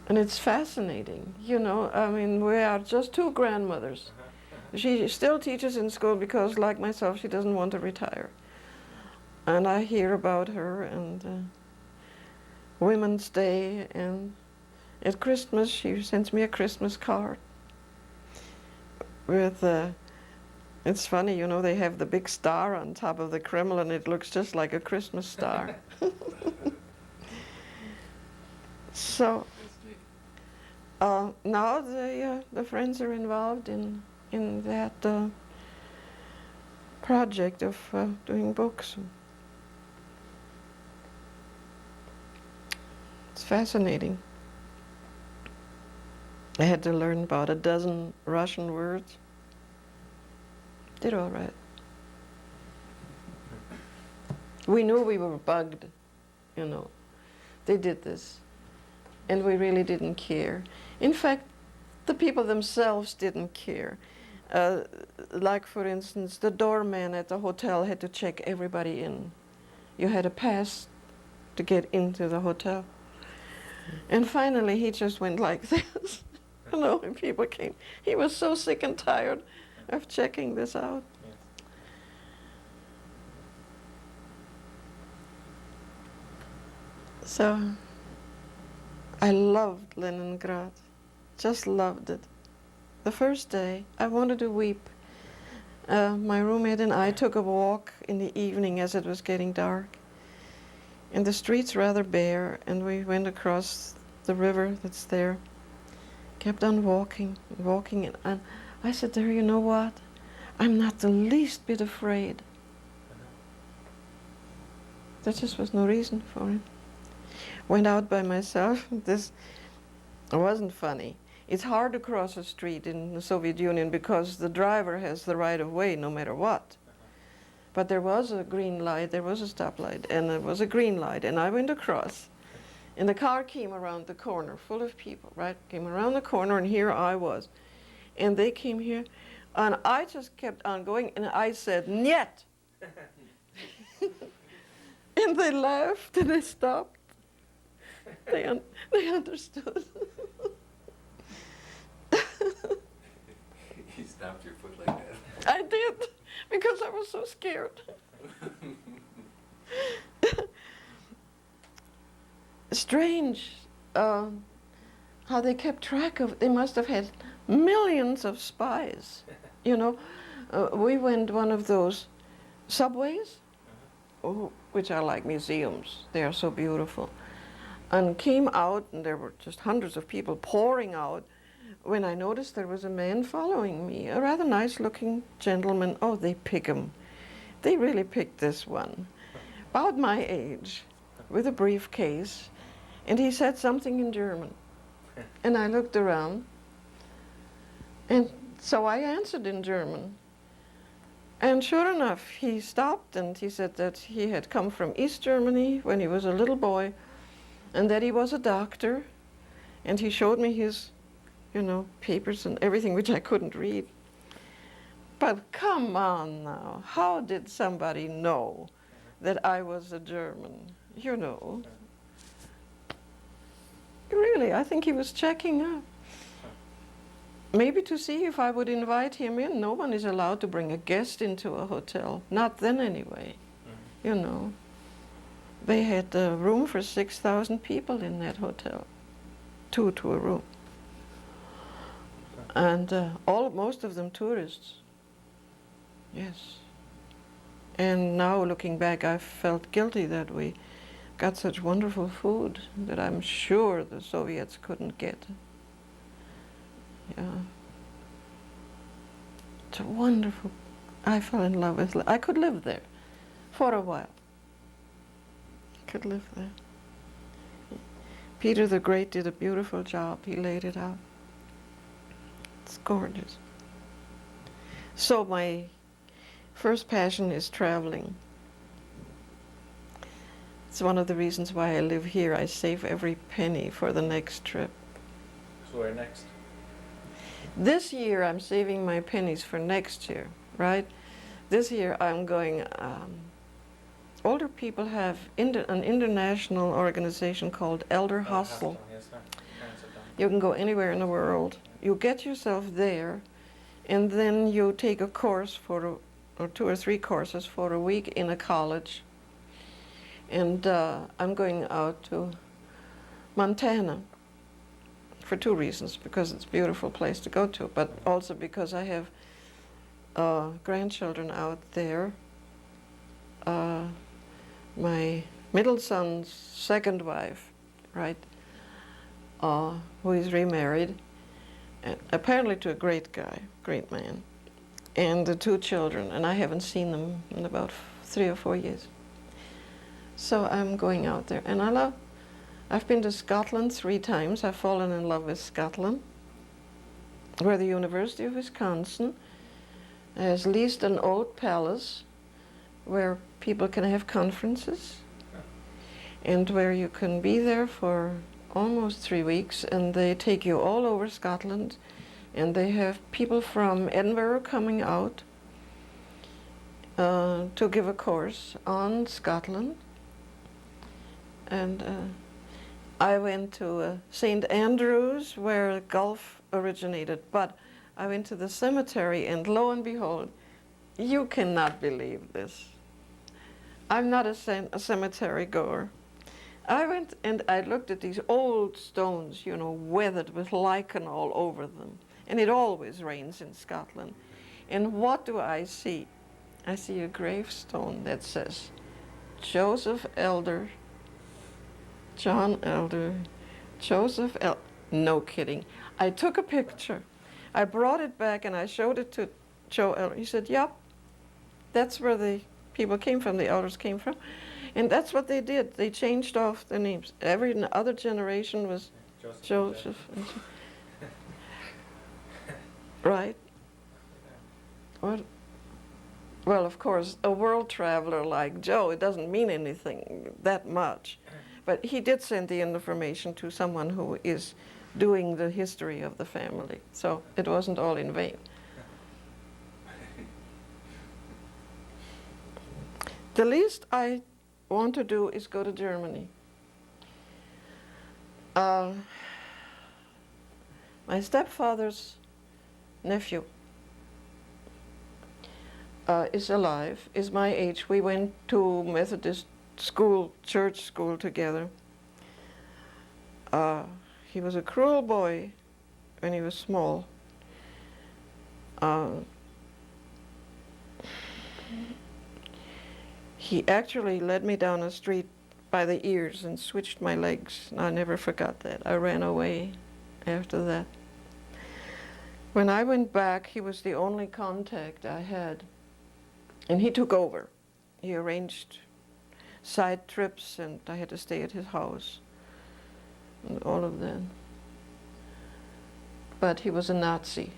And it's fascinating, you know, I mean, we are just two grandmothers. She still teaches in school because, like myself, she doesn't want to retire. And I hear about her, and Women's Day, and at Christmas she sends me a Christmas card with it's funny, you know, they have the big star on top of the Kremlin. It looks just like a Christmas star. So now the friends are involved in that project of doing books. It's fascinating. I had to learn about a dozen Russian words. Did all right. We knew we were bugged, you know. They did this, and we really didn't care. In fact, the people themselves didn't care. Like, for instance, the doorman at the hotel had to check everybody in. You had a pass to get into the hotel. And finally, he just went like this. You know, when people came, he was so sick and tired of checking this out. Yes. So I loved Leningrad, just loved it. The first day, I wanted to weep. My roommate and I took a walk in the evening as it was getting dark. And the streets rather bare, and we went across the river that's there. Kept on walking, walking, and I said to her, you know what? I'm not the least bit afraid. There just was no reason for it. Went out by myself. This wasn't funny. It's hard to cross a street in the Soviet Union because the driver has the right of way no matter what. But there was a green light, there was a stoplight, and there was a green light, and I went across. And the car came around the corner, full of people, right? Came around the corner, and here I was. And they came here, and I just kept on going, and I said, "Niet!" And they laughed, and they stopped. They understood. You stomped your foot like that. I did, because I was so scared. Strange how they kept track of, they must have had millions of spies. You know, we went one of those subways, which are like museums. They are so beautiful. And came out, and there were just hundreds of people pouring out, when I noticed there was a man following me, a rather nice-looking gentleman. Oh, they pick him. They really picked this one. About my age, with a briefcase, and he said something in German. And I looked around, and so I answered in German. And sure enough, he stopped, and he said that he had come from East Germany when he was a little boy, and that he was a doctor, and he showed me his, you know, papers and everything, which I couldn't read. But come on now, how did somebody know that I was a German? You know. Really, I think he was checking up. Maybe to see if I would invite him in. No one is allowed to bring a guest into a hotel. Not then anyway, you know. They had room for 6,000 people in that hotel, 2 to a room. And most of them tourists. Yes. And now looking back, I felt guilty that we got such wonderful food that I'm sure the Soviets couldn't get. Yeah. It's wonderful. I fell in love with I could live there for a while. I could live there. Peter the Great did a beautiful job. He laid it out. It's gorgeous. So my first passion is traveling. It's one of the reasons why I live here. I save every penny for the next trip. So where next? This year I'm saving my pennies for next year, right? This year I'm going, older people have an international organization called Elder Hostel. Yes, sir. Parents have done. You can go anywhere in the world. You get yourself there, and then you take a course or 2 or 3 courses for a week in a college. And I'm going out to Montana, for two reasons. Because it's a beautiful place to go to, but also because I have grandchildren out there. My middle son's second wife, right, who is remarried, and apparently to a great guy, great man, and the two children, and I haven't seen them in about 3 or 4 years. So I'm going out there, and I've been to Scotland 3 times. I've fallen in love with Scotland, where the University of Wisconsin has leased an old palace where people can have conferences and where you can be there for almost 3 weeks, and they take you all over Scotland, and they have people from Edinburgh coming out to give a course on Scotland. And I went to St. Andrews, where golf originated, but I went to the cemetery, and lo and behold, you cannot believe this. I'm not a cemetery goer. I went and I looked at these old stones, you know, weathered with lichen all over them. And it always rains in Scotland. And what do I see? I see a gravestone that says, Joseph Elder, John Elder, Joseph Elder. No kidding. I took a picture. I brought it back and I showed it to Joe Elder. He said, yep, that's where the people came from, the elders came from. And that's what they did. They changed off the names. Every other generation was Joseph. Right? What? Well, of course, a world traveler like Joe, it doesn't mean anything that much. But he did send the information to someone who is doing the history of the family. So it wasn't all in vain. The least I want to do is go to Germany. My stepfather's nephew is alive, is my age. We went to Methodist school, church school together. He was a cruel boy when he was small. He actually led me down a street by the ears and switched my legs. I never forgot that. I ran away after that. When I went back, he was the only contact I had. And he took over. He arranged side trips, and I had to stay at his house and all of that. But he was a Nazi.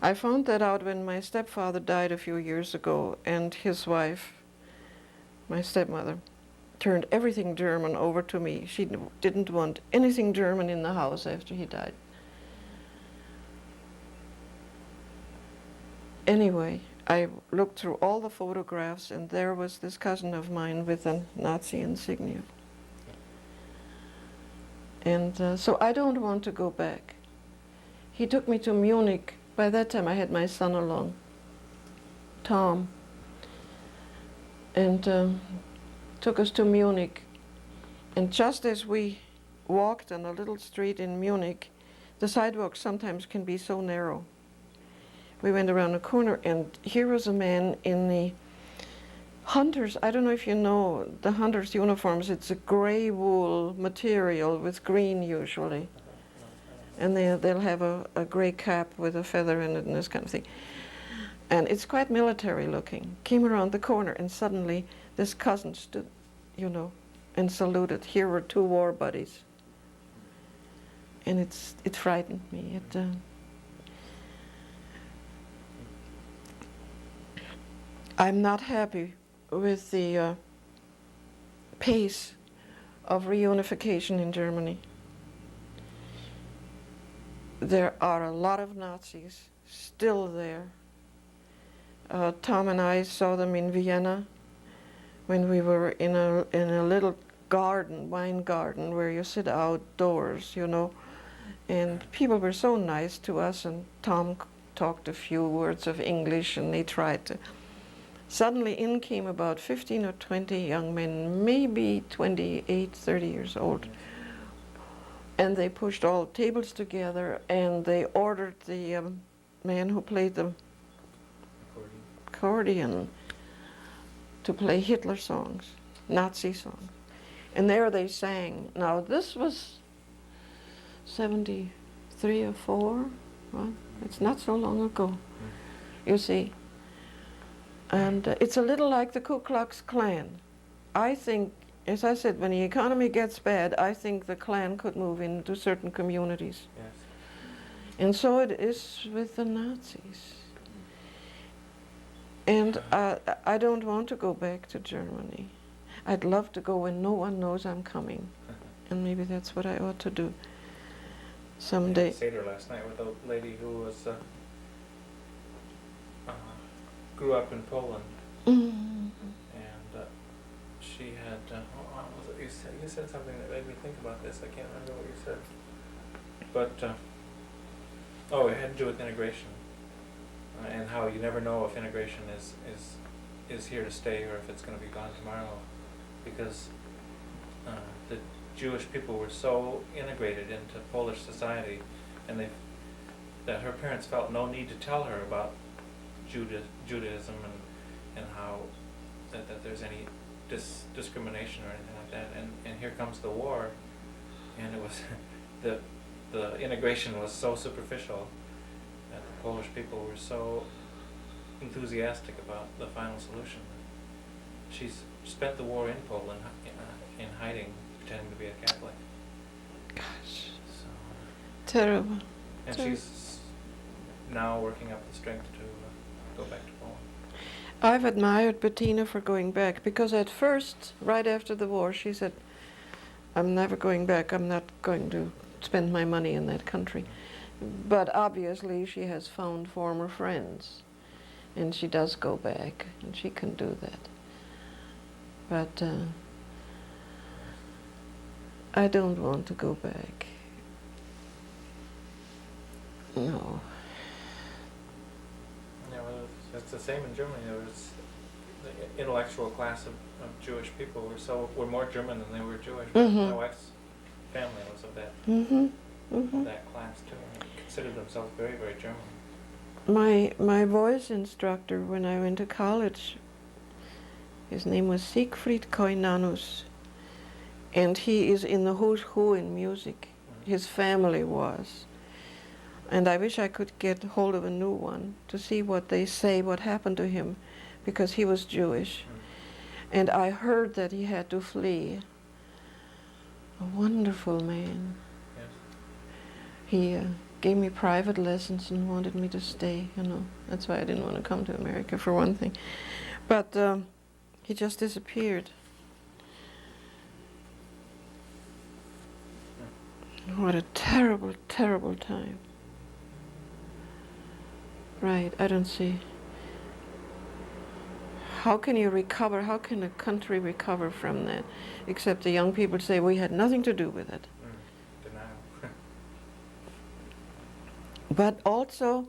I found that out when my stepfather died a few years ago, and his wife, my stepmother, turned everything German over to me. She didn't want anything German in the house after he died. Anyway, I looked through all the photographs, and there was this cousin of mine with a Nazi insignia. And so I don't want to go back. He took me to Munich. By that time I had my son along, Tom, and took us to Munich. And just as we walked on a little street in Munich, the sidewalks sometimes can be so narrow. We went around a corner, and here was a man in the hunters, I don't know if you know the hunters' uniforms. It's a gray wool material with green usually. And they'll have a gray cap with a feather in it and this kind of thing. And it's quite military looking. Came around the corner, and suddenly this cousin stood, you know, and saluted. Here were 2 war buddies. And it frightened me. I'm not happy with the pace of reunification in Germany. There are a lot of Nazis still there. Tom and I saw them in Vienna when we were in a little garden, wine garden, where you sit outdoors, you know. And people were so nice to us, and Tom talked a few words of English, and they tried to. Suddenly in came about 15 or 20 young men, maybe 28, 30 years old, and they pushed all tables together, and they ordered the man who played the accordion to play Hitler songs, Nazi songs. And there they sang. Now this was 73 or 4, right? It's not so long ago, you see. And it's a little like the Ku Klux Klan. I think, as I said, when the economy gets bad, I think the Klan could move into certain communities. Yes. And so it is with the Nazis. And I don't want to go back to Germany. I'd love to go when no one knows I'm coming. And maybe that's what I ought to do someday. I had a Seder last night with a lady who was grew up in Poland, and she had. What was it? You said something that made me think about this. I can't remember what you said, but it had to do with integration, and how you never know if integration is here to stay or if it's going to be gone tomorrow, because the Jewish people were so integrated into Polish society, and that her parents felt no need to tell her about Judaism and how that there's any discrimination or anything like that. And here comes the war, and it was the integration was so superficial that the Polish people were so enthusiastic about the final solution. She's spent the war in Poland in hiding, pretending to be a Catholic. Gosh, So, terrible. and she's now working up the strength to go back to Poland. I've admired Bettina for going back, because at first, right after the war, she said, I'm never going back, I'm not going to spend my money in that country. But obviously she has found former friends, and she does go back, and she can do that. But I don't want to go back. No. Yeah, well, it's the same in Germany. There was the intellectual class of Jewish people were more German than they were Jewish. But Mhm. my wife's family was of that Mm-hmm. of that class too. And they considered themselves very, very German. My voice instructor when I went to college, his name was Siegfried Koinanus, and he is in the who's who in music. His family was. And I wish I could get hold of a new one to see what they say, what happened to him, because he was Jewish. And I heard that he had to flee. A wonderful man. Yes. He gave me private lessons and wanted me to stay, you know. That's why I didn't want to come to America, for one thing. But he just disappeared. What a terrible, terrible time. Right, I don't see. How can you recover, how can a country recover from that? Except the young people say, we had nothing to do with it. Denial. But also,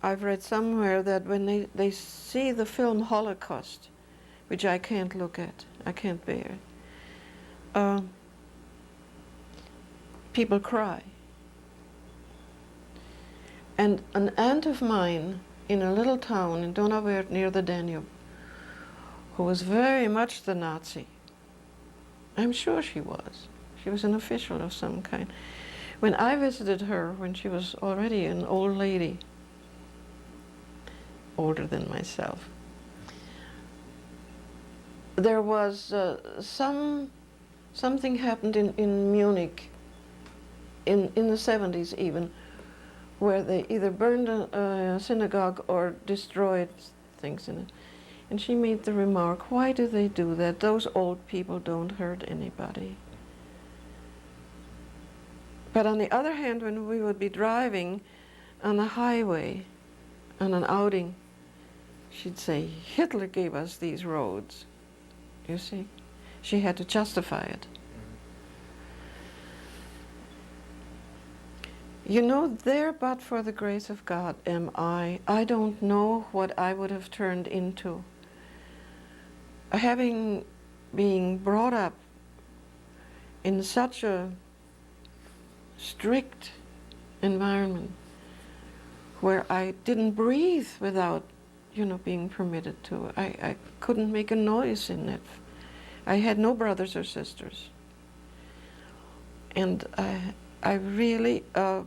I've read somewhere that when they see the film Holocaust, which I can't look at, I can't bear, people cry. And an aunt of mine in a little town in Donauwörth near the Danube, who was very much the Nazi, I'm sure she was. She was an official of some kind. When I visited her, when she was already an old lady, older than myself, there was something happened in Munich in the 70s even, where they either burned a synagogue or destroyed things in it. And she made the remark, why do they do that? Those old people don't hurt anybody. But on the other hand, when we would be driving on the highway on an outing, she'd say, Hitler gave us these roads. You see? She had to justify it. You know, there but for the grace of God am I. I don't know what I would have turned into. Having been brought up in such a strict environment where I didn't breathe without, being permitted to. I couldn't make a noise in it. I had no brothers or sisters. And I really, I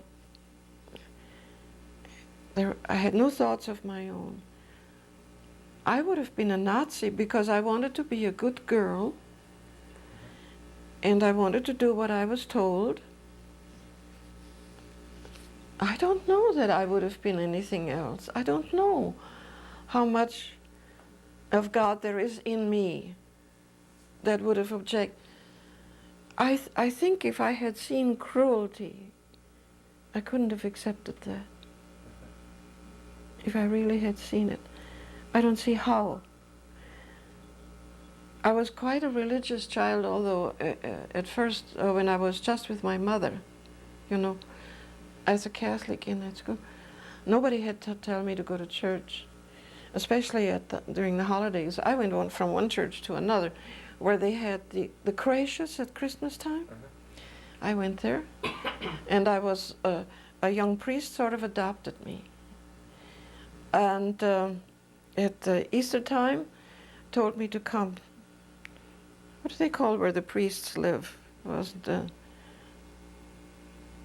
had no thoughts of my own. I would have been a Nazi because I wanted to be a good girl and I wanted to do what I was told. I don't know that I would have been anything else. I don't know how much of God there is in me that would have objected. I think if I had seen cruelty, I couldn't have accepted that. If I really had seen it. I don't see how. I was quite a religious child, although at first, when I was just with my mother, as a Catholic in that school, nobody had to tell me to go to church, especially during the holidays. I went on from one church to another, where they had the creches at Christmas time. I went there, and I was a young priest sort of adopted me. And at Easter time, told me to come. What do they call where the priests live?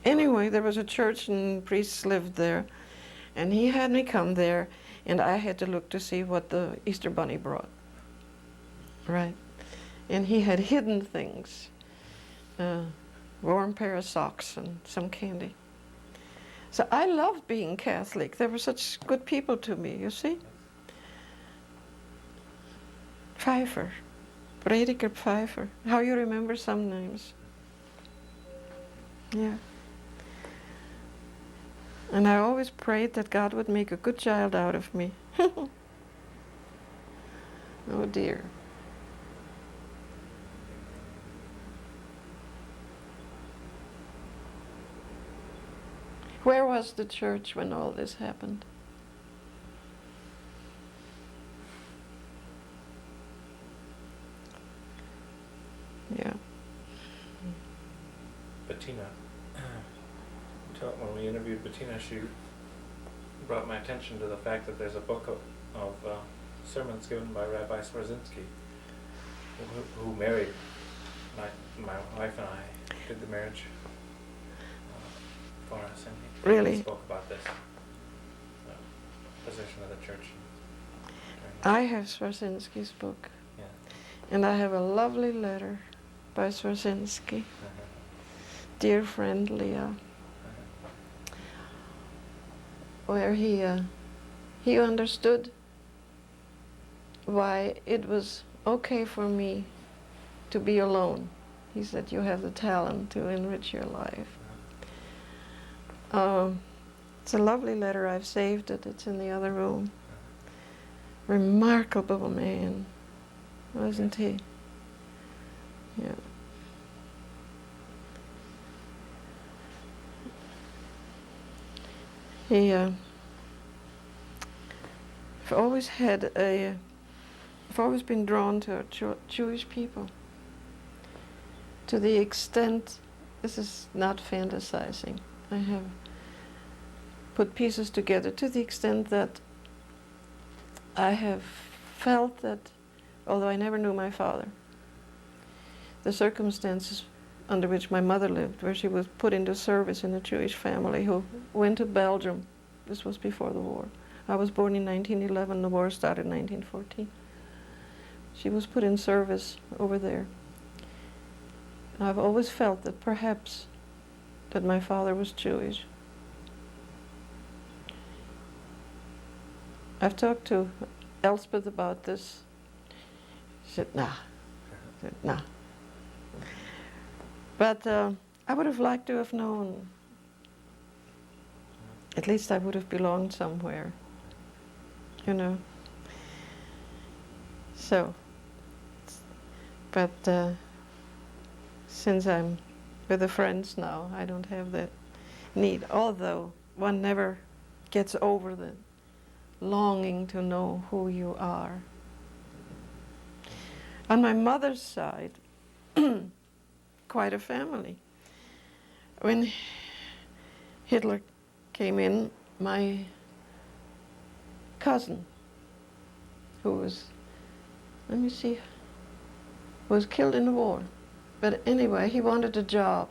Anyway, there was a church and priests lived there, and he had me come there, and I had to look to see what the Easter bunny brought. Right? And he had hidden things, warm pair of socks and some candy. So I loved being Catholic. They were such good people to me, you see? Pfeiffer, Prediger Pfeiffer. How you remember some names. Yeah. And I always prayed that God would make a good child out of me. Oh dear. Where was the church when all this happened? Yeah. Bettina, when we interviewed Bettina, she brought my attention to the fact that there's a book of sermons given by Rabbi Swarzinski, who married my wife and I, did the marriage for us, and Really? he spoke about this position of the church. I have Swarzinski's book, Yeah. and I have a lovely letter by Swarzinski. Dear friend Lea, where he understood why it was okay for me to be alone. He said, you have the talent to enrich your life. It's a lovely letter. I've saved it. It's in the other room. Remarkable man, wasn't he? Yeah. I've always been drawn to Jewish people. To the extent, this is not fantasizing, I have put pieces together to the extent that I have felt that, although I never knew my father, the circumstances under which my mother lived, where she was put into service in a Jewish family who went to Belgium. This was before the war. I was born in 1911, the war started in 1914. She was put in service over there. I've always felt that perhaps that my father was Jewish. I've talked to Elspeth about this. She said, nah. I said, nah. But I would have liked to have known. At least I would have belonged somewhere, So, but since I'm with the friends now, I don't have that need. Although one never gets over the longing to know who you are. On my mother's side, quite a family. when Hitler came in, my cousin, who was, let me see, was killed in the war. But anyway, he wanted a job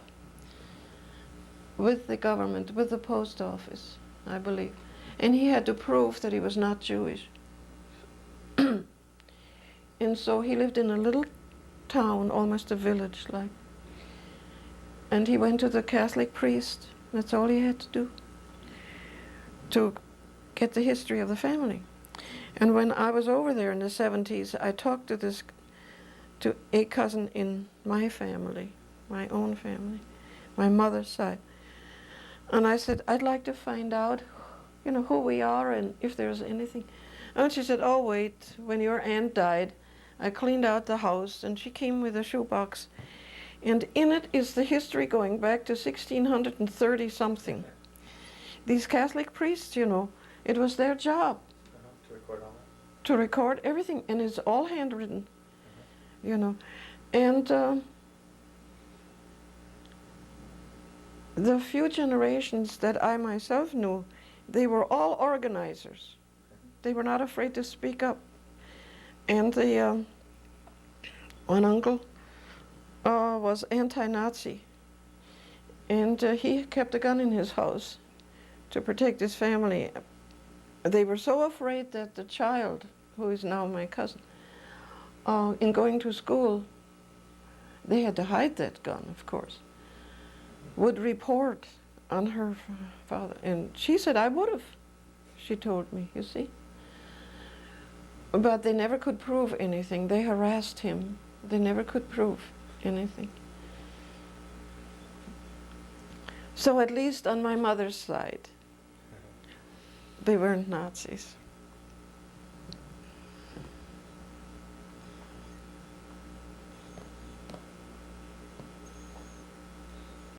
with the government, with the post office, I believe. And he had to prove that he was not Jewish. And so he lived in a little town, almost a village like. And he went to the Catholic priest. That's all he had to do to get the history of the family. And when I was over there in the 70s, I talked to a cousin in my family, my own family, my mother's side. And I said, I'd like to find out, you know, who we are and if there's anything. And she said, oh, wait, when your aunt died, I cleaned out the house, and she came with a shoebox. And in it is the history going back to 1630 something. These Catholic priests, you know, it was their job To record all that. to record everything, and it's all handwritten, you know. And the few generations that I myself knew, they were all organizers. They were not afraid to speak up. And the one uncle was anti-Nazi, and he kept a gun in his house to protect his family. They were so afraid that the child, who is now my cousin, in going to school, they had to hide that gun, of course, would report on her father. And she said, I would have, she told me, you see. But they never could prove anything. They harassed him. They never could prove anything. So at least on my mother's side, they weren't Nazis.